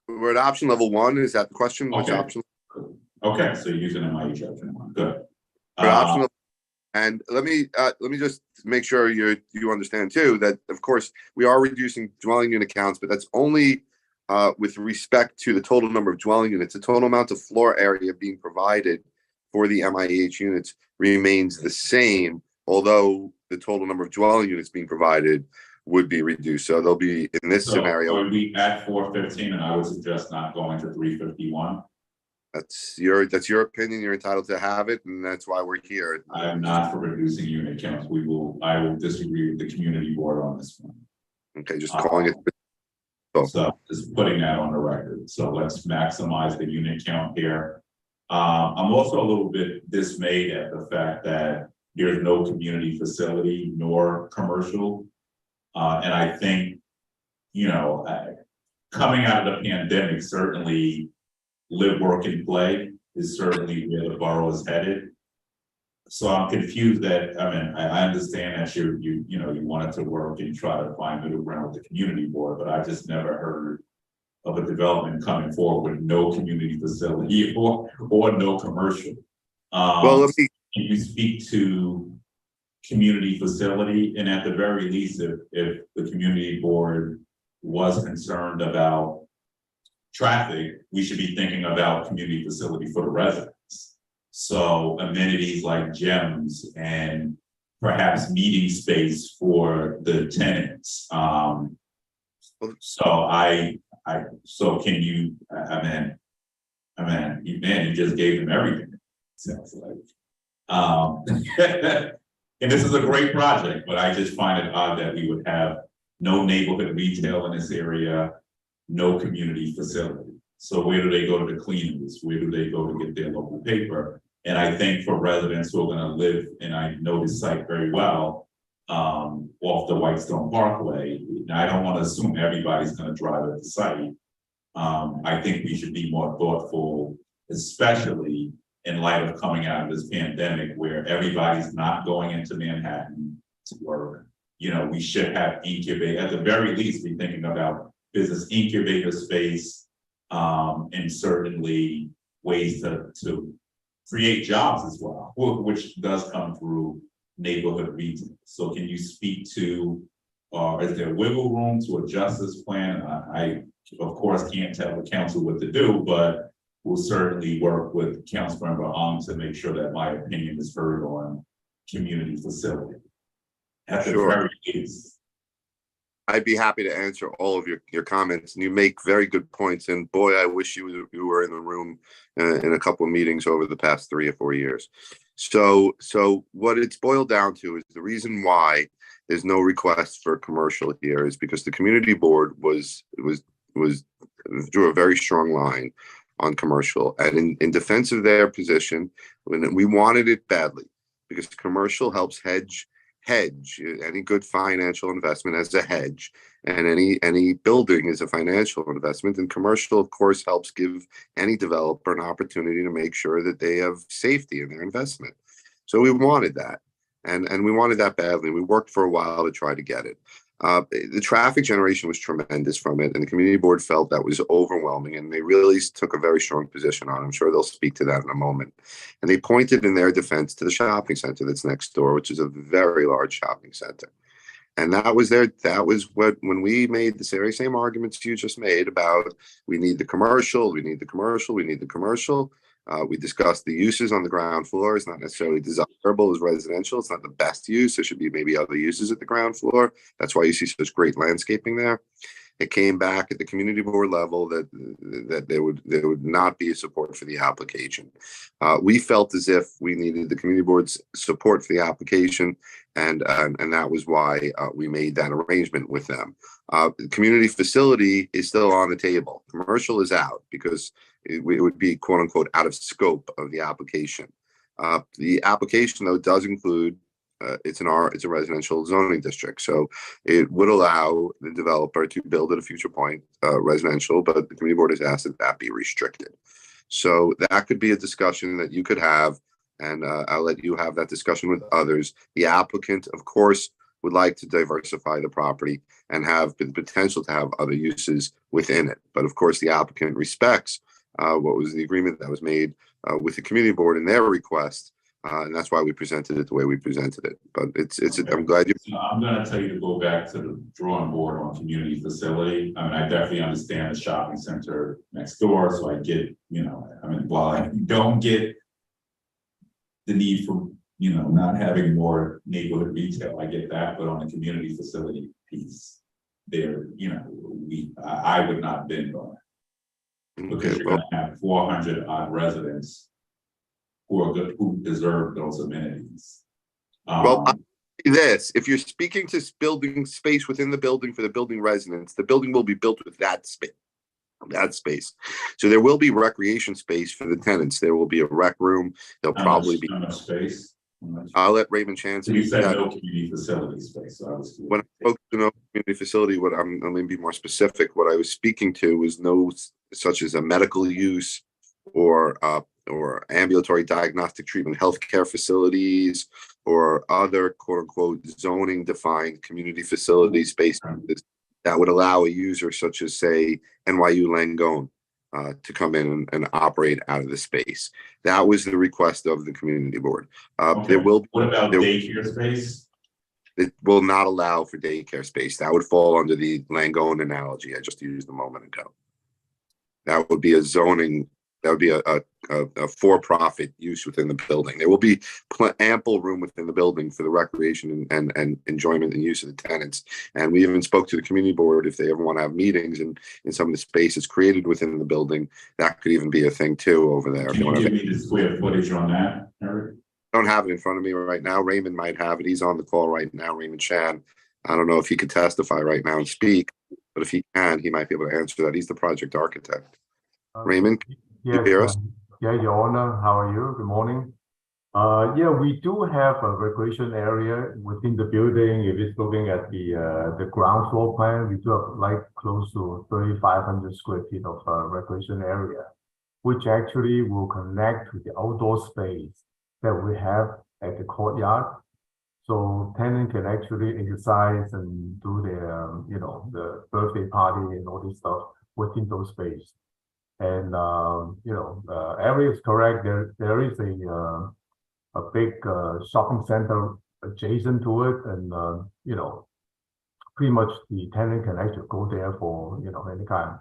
[SPEAKER 8] We're at option level 1. Is that the question? Which option?
[SPEAKER 3] Okay, so you're using MIH option 1. Good.
[SPEAKER 8] Option level, and let me just make sure you understand too that of course we are reducing dwelling unit counts, but that's only with respect to the total number of dwelling units. The total amount of floor area being provided for the MIH units remains the same, although the total number of dwelling units being provided would be reduced. So they'll be in this scenario.
[SPEAKER 3] So we'd be at 415, and I would suggest not going to 351.
[SPEAKER 8] That's your opinion. You're entitled to have it, and that's why we're here.
[SPEAKER 3] I am not for reducing unit counts. I will disagree with the community board on this one.
[SPEAKER 8] Okay, just calling it.
[SPEAKER 3] So just putting that on the record. So let's maximize the unit count here. I'm also a little bit dismayed at the fact that there's no community facility nor commercial. And I think, coming out of the pandemic, certainly live, work, and play is certainly where the borough is headed. So I'm confused that, I understand that you wanted to work and try to find middle ground with the community board, but I just never heard of a development coming forward with no community facility or no commercial.
[SPEAKER 8] Well,
[SPEAKER 3] Can you speak to community facility? And at the very least, if the community board was concerned about traffic, we should be thinking about community facility for the residents. So amenities like gyms and perhaps meeting space for the tenants. So can you, you just gave them everything. Sounds like. And this is a great project, but I just find it odd that we would have no neighborhood retail in this area, no community facility. So where do they go to the cleaners? Where do they go to get their local paper? And I think for residents who are going to live, and I know this site very well, off the Whitestone Parkway, I don't want to assume everybody's going to drive at the site. I think we should be more thoughtful, especially in light of coming out of this pandemic where everybody's not going into Manhattan to work. We should have incubate, at the very least, be thinking about business incubator space, and certainly ways to create jobs as well, which does come through neighborhood retail. So can you speak to, is there wiggle room to adjust this plan? I of course can't tell the council what to do, but we'll certainly work with Councilmember Ong to make sure that my opinion is heard on community facility. At the very least.
[SPEAKER 8] I'd be happy to answer all of your comments, and you make very good points. And boy, I wish you were in the room in a couple of meetings over the past 3 or 4 years. So what it's boiled down to is the reason why there's no request for commercial here is because the community board drew a very strong line on commercial, and in defense of their position, when we wanted it badly because commercial helps hedge any good financial investment as a hedge, and any building is a financial investment, and commercial of course helps give any developer an opportunity to make sure that they have safety in their investment. So we wanted that, and we wanted that badly. We worked for a while to try to get it. The traffic generation was tremendous from it, and the community board felt that was overwhelming, and they really took a very strong position on it. I'm sure they'll speak to that in a moment. And they pointed in their defense to the shopping center that's next door, which is a very large shopping center. And that was when we made the very same arguments you just made about we need the commercial. We discussed the uses on the ground floor. It's not necessarily desirable as residential. It's not the best use. There should be maybe other uses at the ground floor. That's why you see such great landscaping there. It came back at the community board level that there would not be a support for the application. We felt as if we needed the community board's support for the application, and that was why we made that arrangement with them. The community facility is still on the table. Commercial is out because it would be quote unquote out of scope of the application. The application though does include it's a residential zoning district, so it would allow the developer to build at a future point residential, but the community board has asked that be restricted. So that could be a discussion that you could have, and I'll let you have that discussion with others. The applicant, of course, would like to diversify the property and have the potential to have other uses within it. But of course, the applicant respects what was the agreement that was made with the community board in their request. And that's why we presented it the way we presented it. But
[SPEAKER 3] Okay.
[SPEAKER 8] I'm glad you.
[SPEAKER 3] So I'm going to tell you to go back to the drawing board on community facility. I definitely understand the shopping center next door. So I get, while I don't get the need for, not having more neighborhood retail, I get that. But on the community facility piece, there, I would not bend on it. because
[SPEAKER 8] Okay,
[SPEAKER 3] you're
[SPEAKER 8] well,
[SPEAKER 3] gonna have 400 odd residents who deserve those amenities.
[SPEAKER 8] well,
[SPEAKER 3] Um,
[SPEAKER 8] this, if you're speaking to building space within the building for the building residents, the building will be built with that space. So there will be recreation space for the tenants. There will be a rec room. There'll probably be,
[SPEAKER 3] how much space?
[SPEAKER 8] I'll let Raymond Chan
[SPEAKER 3] You
[SPEAKER 8] speak to
[SPEAKER 3] said
[SPEAKER 8] that.
[SPEAKER 3] no community facility space, so I was.
[SPEAKER 8] When I spoke to no community facility, what I'm going to be more specific. What I was speaking to was no such as a medical use or ambulatory diagnostic treatment healthcare facilities or other quote unquote zoning defined community facility spaces that would allow a user such as say NYU Langone to come in and operate out of the space. That was the request of the community board.
[SPEAKER 3] Okay.
[SPEAKER 8] There will
[SPEAKER 3] What about daycare space?
[SPEAKER 8] It will not allow for daycare space. That would fall under the Langone analogy I just used a moment ago. That would be a zoning, that would be a for-profit use within the building. There will be ample room within the building for the recreation and enjoyment and use of the tenants. And we even spoke to the community board if they ever want to have meetings in some of the spaces created within the building. That could even be a thing too over there.
[SPEAKER 3] Can you give me the square footage on that, Eric?
[SPEAKER 8] I don't have it in front of me right now. Raymond might have it. He's on the call right now, Raymond Chan. I don't know if he could testify right now and speak, but if he can, he might be able to answer that. He's the project architect. Raymond,
[SPEAKER 10] yes,
[SPEAKER 8] you hear us?
[SPEAKER 10] yeah, Your Honor, how are you? Good morning. Yeah, we do have a recreation area within the building. If it's looking at the ground floor plan, we do have like close to 3,500 square feet of recreation area, which actually will connect to the outdoor space that we have at the courtyard. So tenant can actually exercise and do their, the birthday party and all this stuff within those space. And, area is correct. There is a big shopping center adjacent to it. And, pretty much the tenant can actually go there for, any kind,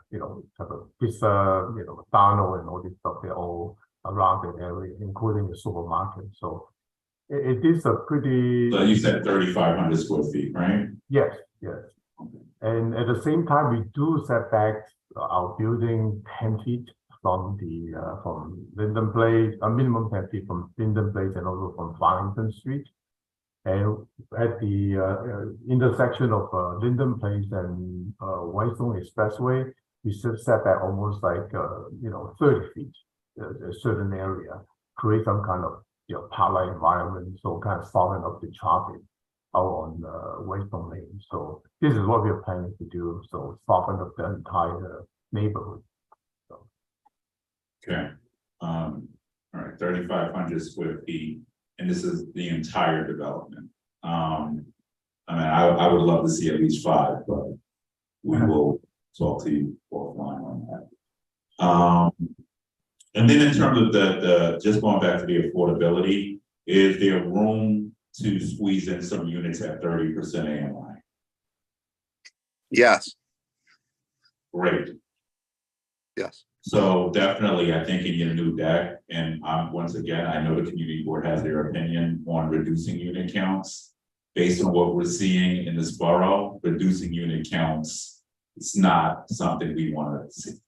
[SPEAKER 10] type of pizza, McDonald's and all this stuff. They're all around the area, including the supermarket. So it is a pretty.
[SPEAKER 3] So you said 3,500 square feet, right?
[SPEAKER 10] Yes, yes. And at the same time, we do set back our building 10 feet from from Linden Place, a minimum 10 feet from Linden Place and also from Farrington Street. And at the intersection of Linden Place and Whitestone Expressway, we set back almost like 30 feet, a certain area, create some kind of park-like environment, so kind of soften up the traffic out on Whitestone Lane. So this is what we are planning to do. So soften up the entire neighborhood. So.
[SPEAKER 3] Okay. All right, 3,500 square feet, and this is the entire development. I mean, I would love to see at least 5, but we will talk to you offline on that. And then in terms of the just going back to the affordability, is there room to squeeze in some units at 30% AMI?
[SPEAKER 8] Yes.
[SPEAKER 3] Great.
[SPEAKER 8] Yes.
[SPEAKER 3] So definitely, I think in your new deck, and once again, I know the community board has their opinion on reducing unit counts. Based on what we're seeing in this borough, reducing unit counts, it's not something we want to see.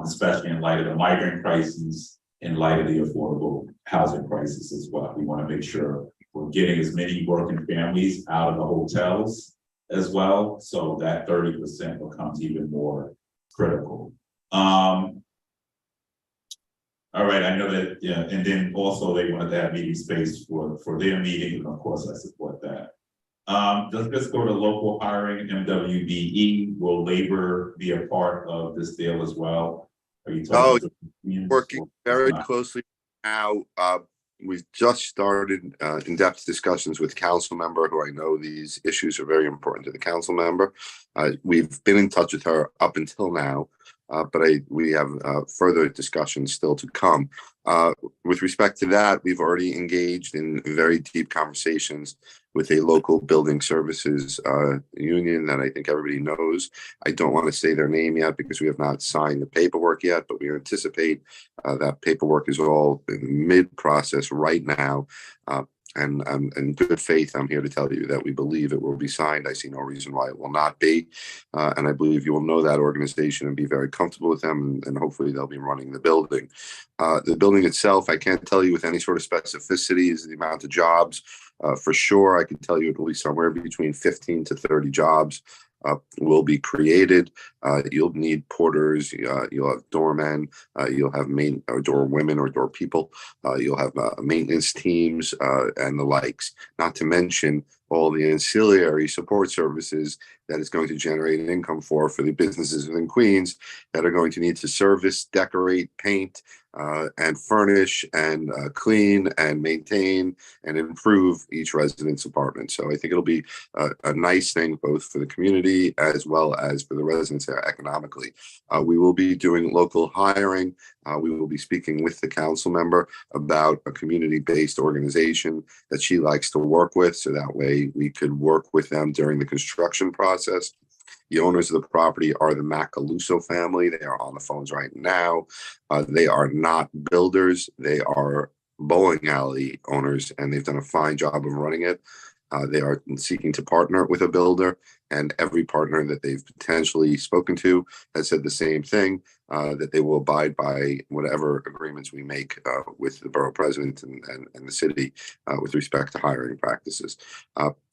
[SPEAKER 3] Especially in light of the migrant crises, in light of the affordable housing crisis as well. We want to make sure we're getting as many working families out of the hotels as well, so that 30% becomes even more critical. All right, I know that, yeah, and then also they wanted to have meeting space for their meeting, and of course I support that. Let's go to local hiring, MWBE. Will labor be a part of this deal as well? Are you talking
[SPEAKER 8] working very closely now? We've just started in-depth discussions with council member who I know these issues are very important to the council member. We've been in touch with her up until now, but we have further discussions still to come. With respect to that, we've already engaged in very deep conversations with a local building services union that I think everybody knows. I don't want to say their name yet because we have not signed the paperwork yet, but we anticipate that paperwork is all in mid-process right now. And in good faith, I'm here to tell you that we believe it will be signed. I see no reason why it will not be. And I believe you will know that organization and be very comfortable with them. And hopefully they'll be running the building. The building itself, I can't tell you with any sort of specificity is the amount of jobs. For sure, I can tell you it will be somewhere between 15 to 30 jobs will be created. You'll need porters, you'll have doormen, you'll have door women or door people, you'll have maintenance teams and the likes, not to mention all the ancillary support services that is going to generate an income for the businesses within Queens that are going to need to service, decorate, paint, and furnish and clean and maintain and improve each resident's apartment. So I think it'll be a nice thing both for the community as well as for the residents there economically. We will be doing local hiring. We will be speaking with the council member about a community-based organization that she likes to work with, so that way we could work with them during the construction process. The owners of the property are the Macaluso family. They are on the phones right now. They are not builders. They are bowling alley owners, and they've done a fine job of running it. They are seeking to partner with a builder, and every partner that they've potentially spoken to has said the same thing, that they will abide by whatever agreements we make with the borough president and the city with respect to hiring practices.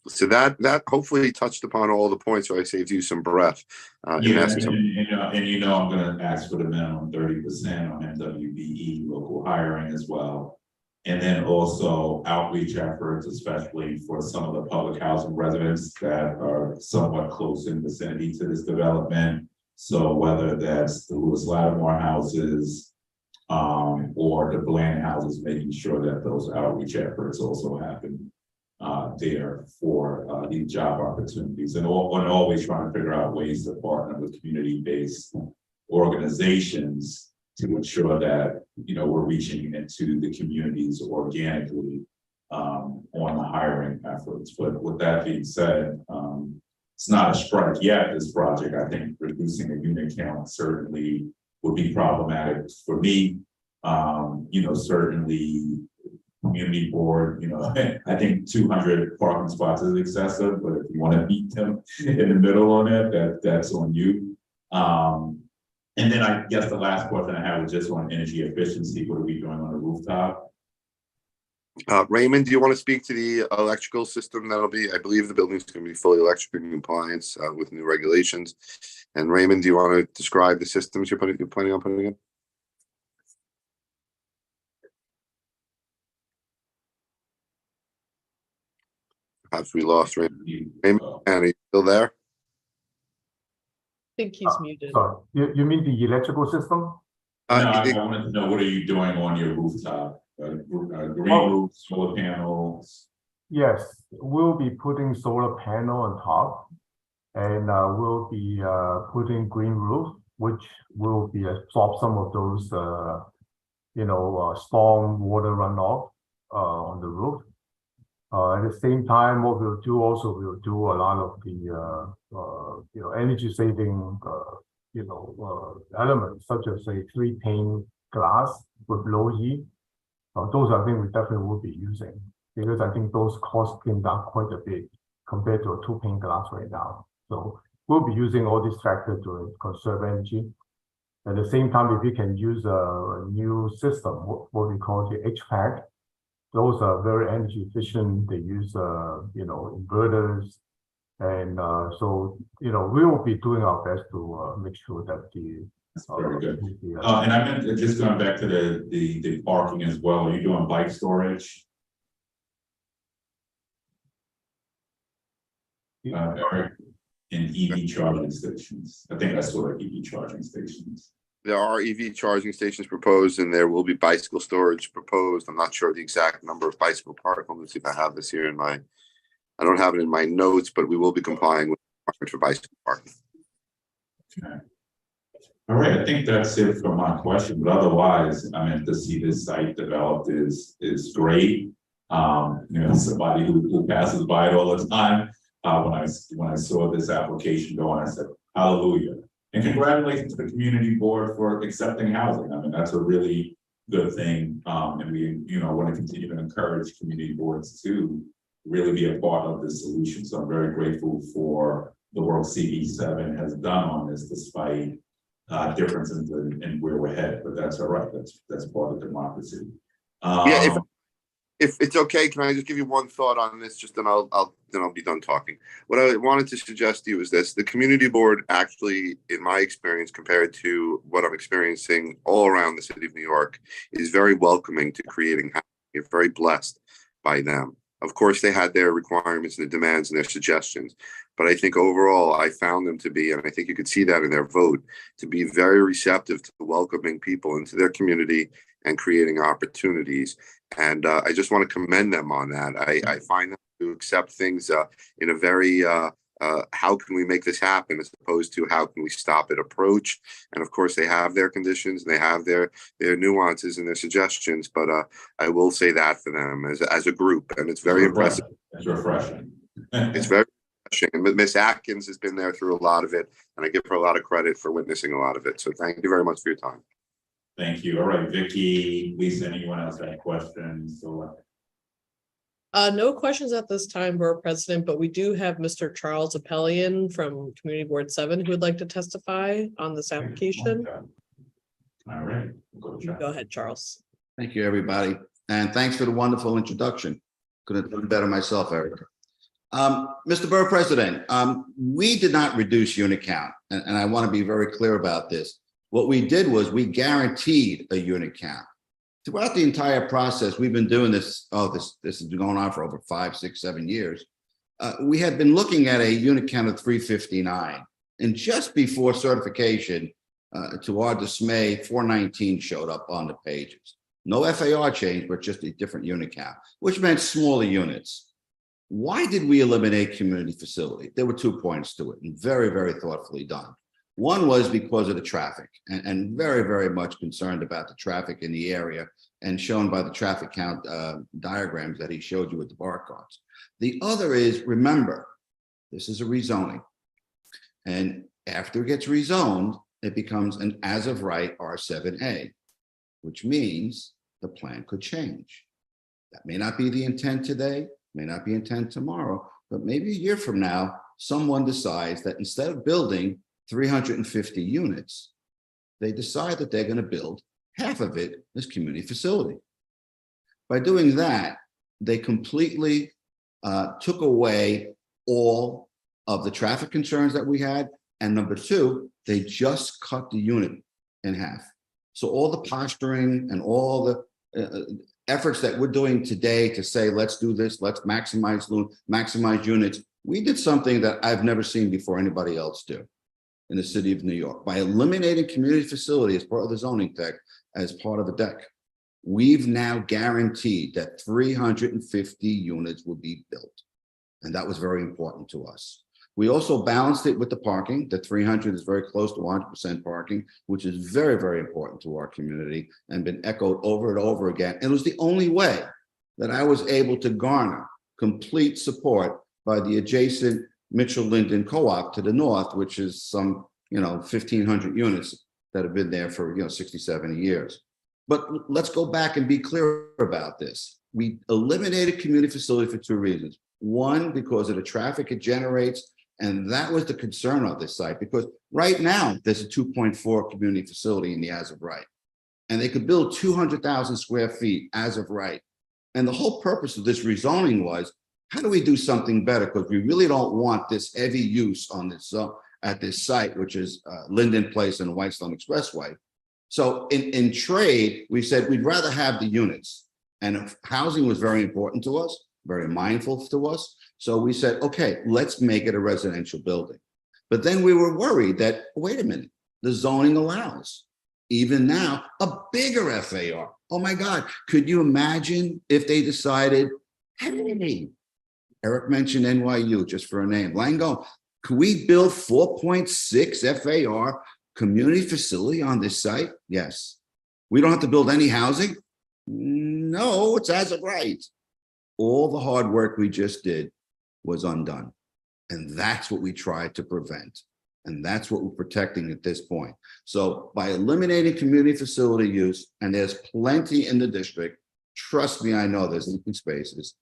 [SPEAKER 8] So that hopefully touched upon all the points, so I saved you some breath.
[SPEAKER 3] And I'm going to ask for the minimum 30% on MWBE local hiring as well. And then also outreach efforts, especially for some of the public housing residents that are somewhat close in vicinity to this development. So whether that's the Lewis Lattimore houses or the Bland houses, making sure that those outreach efforts also happen there for these job opportunities, and always trying to figure out ways to partner with community-based organizations to ensure that, you know, we're reaching into the communities organically on the hiring efforts. But with that being said, it's not a strike yet, this project. I think reducing the unit count certainly would be problematic for me. You know, certainly community board, you know, I think 200 parking spots is excessive, but if you want to meet them in the middle on it, that's on you. And then I guess the last question I have is just on energy efficiency. What are we doing on the rooftop?
[SPEAKER 8] Raymond, do you want to speak to the electrical system? That'll be, I believe the building is going to be fully electric in compliance with new regulations. And Raymond, do you want to describe the systems you're planning on putting in? Perhaps we lost Raymond. Raymond, are you still there?
[SPEAKER 2] I think he's muted.
[SPEAKER 10] Sorry, you mean the electrical system?
[SPEAKER 3] No, I wanted to know, what are you doing on your rooftop? Green roof, solar panels?
[SPEAKER 10] Yes, we'll be putting solar panel on top, and we'll be putting green roof, which will be absorb some of those, storm water runoff on the roof. At the same time, what we'll do also, we'll do a lot of the energy saving elements, such as a 3-pane glass with low heat. Those I think we definitely will be using, because I think those costs came down quite a bit compared to a 2-pane glass right now. So we'll be using all these factors to conserve energy. At the same time, if we can use a new system, what we call the HVAC, those are very energy efficient. They use inverters, and so we will be doing our best to make sure that the.
[SPEAKER 3] That's very good. And I meant just going back to the parking as well. Are you doing bike storage? Eric, in EV charging stations. I think I saw EV charging stations.
[SPEAKER 8] There are EV charging stations proposed, and there will be bicycle storage proposed. I'm not sure the exact number of bicycle parking. Let me see if I have this here in my. I don't have it in my notes, but we will be complying with the requirement for bicycle parking.
[SPEAKER 3] Okay. All right, I think that's it for my question. But otherwise, I mean, to see this site developed is great. Somebody who passes by it all the time. When I saw this application going, I said, "Hallelujah!" And congratulations to the community board for accepting housing. I mean, that's a really good thing. And we, want to continue to encourage community boards to really be a part of this solution. So I'm very grateful for the work CB7 has done on this, despite differences in where we're headed. But that's all right. That's part of democracy.
[SPEAKER 8] Yeah, if it's okay, can I just give you one thought on this? Just then I'll be done talking. What I wanted to suggest to you is this: the community board actually, in my experience, compared to what I'm experiencing all around the city of New York, is very welcoming to creating housing. You're very blessed by them. Of course, they had their requirements and their demands and their suggestions, but I think overall I found them to be, and I think you could see that in their vote, to be very receptive to welcoming people into their community and creating opportunities. And I just want to commend them on that. I find them to accept things in a very how can we make this happen, as opposed to how can we stop it approach. And of course, they have their conditions, and they have their nuances and their suggestions. But I will say that for them as a group, and it's very impressive.
[SPEAKER 3] It's refreshing.
[SPEAKER 8] It's very refreshing. And Miss Atkins has been there through a lot of it, and I give her a lot of credit for witnessing a lot of it. So thank you very much for your time.
[SPEAKER 3] Thank you. All right, Vicky, Lisa, anyone else have questions?
[SPEAKER 2] No questions at this time, Borough President, but we do have Mr. Charles Appelian from Community Board 7 who would like to testify on this application.
[SPEAKER 3] All right.
[SPEAKER 2] Go ahead, Charles.
[SPEAKER 11] Thank you, everybody. And thanks for the wonderful introduction. Couldn't have done better myself, Eric. Mr. Borough President, we did not reduce unit count, and I want to be very clear about this. What we did was we guaranteed a unit count. Throughout the entire process, we've been doing this. This has been going on for over 5, 6, 7 years. We had been looking at a unit count of 359, and just before certification, to our dismay, 419 showed up on the pages. No FAR change, but just a different unit count, which meant smaller units. Why did we eliminate community facility? There were 2 points to it, and very, very thoughtfully done. One was because of the traffic, and very, very much concerned about the traffic in the area, and shown by the traffic count diagrams that he showed you with the bar charts. The other is, remember, this is a rezoning. And after it gets rezoned, it becomes an as of right R7A, which means the plan could change. That may not be the intent today, may not be intent tomorrow, but maybe a year from now, someone decides that instead of building 350 units, they decide that they're going to build half of it as community facility. By doing that, they completely took away all of the traffic concerns that we had. And number 2, they just cut the unit in half. So all the posturing and all the efforts that we're doing today to say, let's do this, let's maximize units, we did something that I've never seen before anybody else do in the city of New York. By eliminating community facility as part of the zoning tech, as part of the deck, we've now guaranteed that 350 units will be built. And that was very important to us. We also balanced it with the parking. The 300 is very close to 100% parking, which is very, very important to our community and been echoed over and over again. And it was the only way that I was able to garner complete support by the adjacent Mitchell-Linden Co-op to the north, which is some, 1,500 units that have been there for, 60, 70 years. But let's go back and be clear about this. We eliminated community facility for 2 reasons. One, because of the traffic it generates, and that was the concern of this site, because right now there's a 2.4 community facility in the as of right, and they could build 200,000 square feet as of right. And the whole purpose of this rezoning was, how do we do something better? Because we really don't want this heavy use on this at this site, which is Linden Place and Whitestone Expressway. So in trade, we said we'd rather have the units, and housing was very important to us, very mindful to us. So we said, okay, let's make it a residential building. But then we were worried that, wait a minute, the zoning allows, even now, a bigger FAR. Oh my God, could you imagine if they decided, hey, Eric mentioned NYU, just for a name, Langone, could we build 4.6 FAR community facility on this site? Yes. We don't have to build any housing? No, it's as of right. All the hard work we just did was undone. And that's what we tried to prevent. And that's what we're protecting at this point. So by eliminating community facility use, and there's plenty in the district, trust me, I know there's open spaces.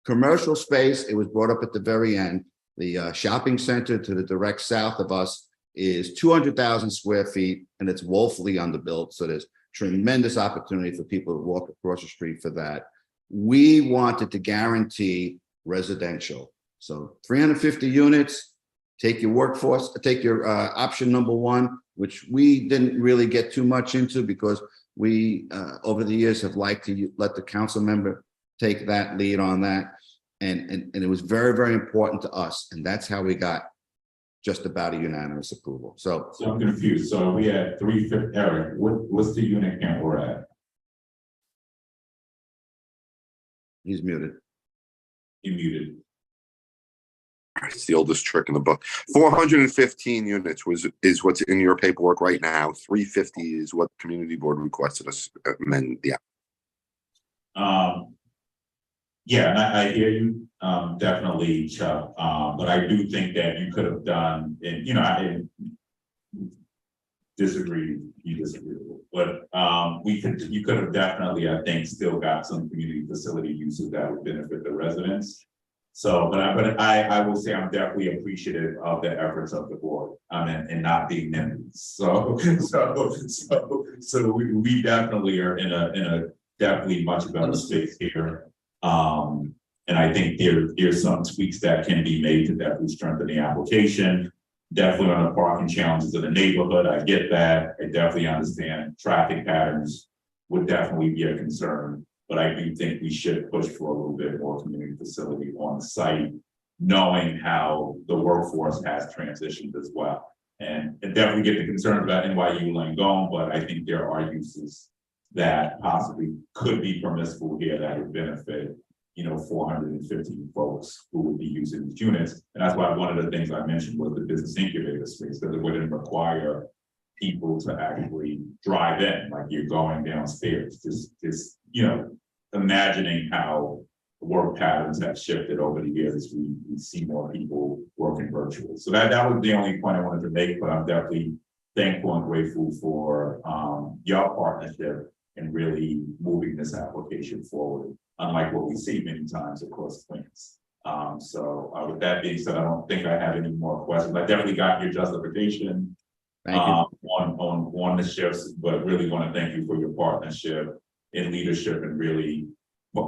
[SPEAKER 11] Commercial space, it was brought up at the very end. The shopping center to the direct south of us is 200,000 square feet, and it's woefully underbuilt. So there's tremendous opportunity for people to walk across the street for that. We wanted to guarantee residential. So 350 units, take your workforce, take your option number one, which we didn't really get too much into because we, over the years, have liked to let the council member take that lead on that. And it was very, very important to us. And that's how we got just about a unanimous approval. So
[SPEAKER 3] I'm confused. So we had 350, Eric, what's the unit count we're at?
[SPEAKER 11] he's muted.
[SPEAKER 3] You muted.
[SPEAKER 8] It's the oldest trick in the book. 415 units is what's in your paperwork right now. 350 is what the community board requested us amend. Yeah.
[SPEAKER 3] Yeah, and I hear you, definitely, Chuck. But I do think that you could have done, and I disagree, you disagree, but you could have definitely, I think, still got some community facility uses that would benefit the residents. So, but I will say I'm definitely appreciative of the efforts of the board, and not being nimble. So we definitely are in a definitely much better space here. And I think there's some tweaks that can be made to definitely strengthen the application. Definitely on the parking challenges of the neighborhood. I get that. I definitely understand traffic patterns would definitely be a concern. But I do think we should push for a little bit more community facility on site, knowing how the workforce has transitioned as well. And definitely get the concerns about NYU Langone, but I think there are uses that possibly could be permissible here that would benefit, 450 folks who would be using these units. And that's why one of the things I mentioned was the business incubator space, because it wouldn't require people to actually drive in, like you're going downstairs, just imagining how work patterns have shifted over the years. We see more people working virtually. So that was the only point I wanted to make, but I'm definitely thankful and grateful for your partnership in really moving this application forward, unlike what we see many times across Queens. So with that being said, I don't think I have any more questions. I definitely got your justification on the shifts, but really want to thank you for your partnership in leadership and really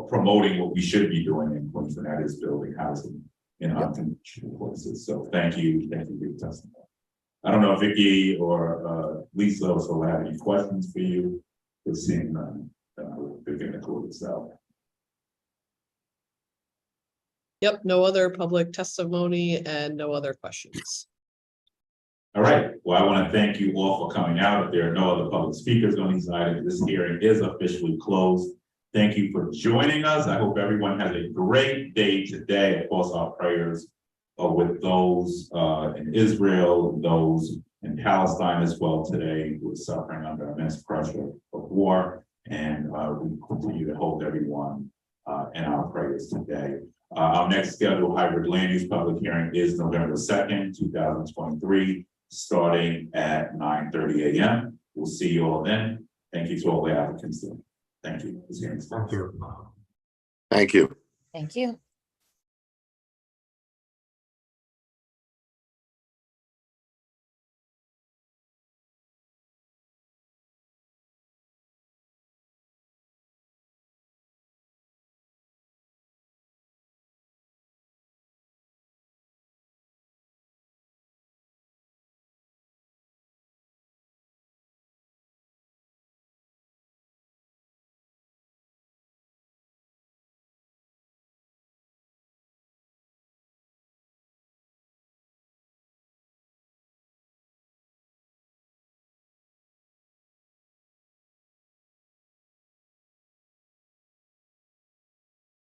[SPEAKER 3] promoting what we should be doing in Queens, and that is building housing in unconventional places. So thank you for your testimony. I don't know if Vicky or Lisa also have any questions for you. We're seeing begin the call itself.
[SPEAKER 2] Yep, no other public testimony and no other questions.
[SPEAKER 3] All right, well, I want to thank you all for coming out. If there are no other public speakers on these items, this hearing is officially closed. Thank you for joining us. I hope everyone has a great day today. Of course, our prayers are with those in Israel, those in Palestine as well today, who are suffering under immense pressure of war. And we continue to hold everyone in our prayers today. Our next scheduled hybrid land use public hearing is November 2nd, 2023, starting at 9:30 a.m. We'll see you all then. Thank you to all the applicants. Thank you.
[SPEAKER 10] Thank you.
[SPEAKER 8] Thank you.
[SPEAKER 4] Thank you.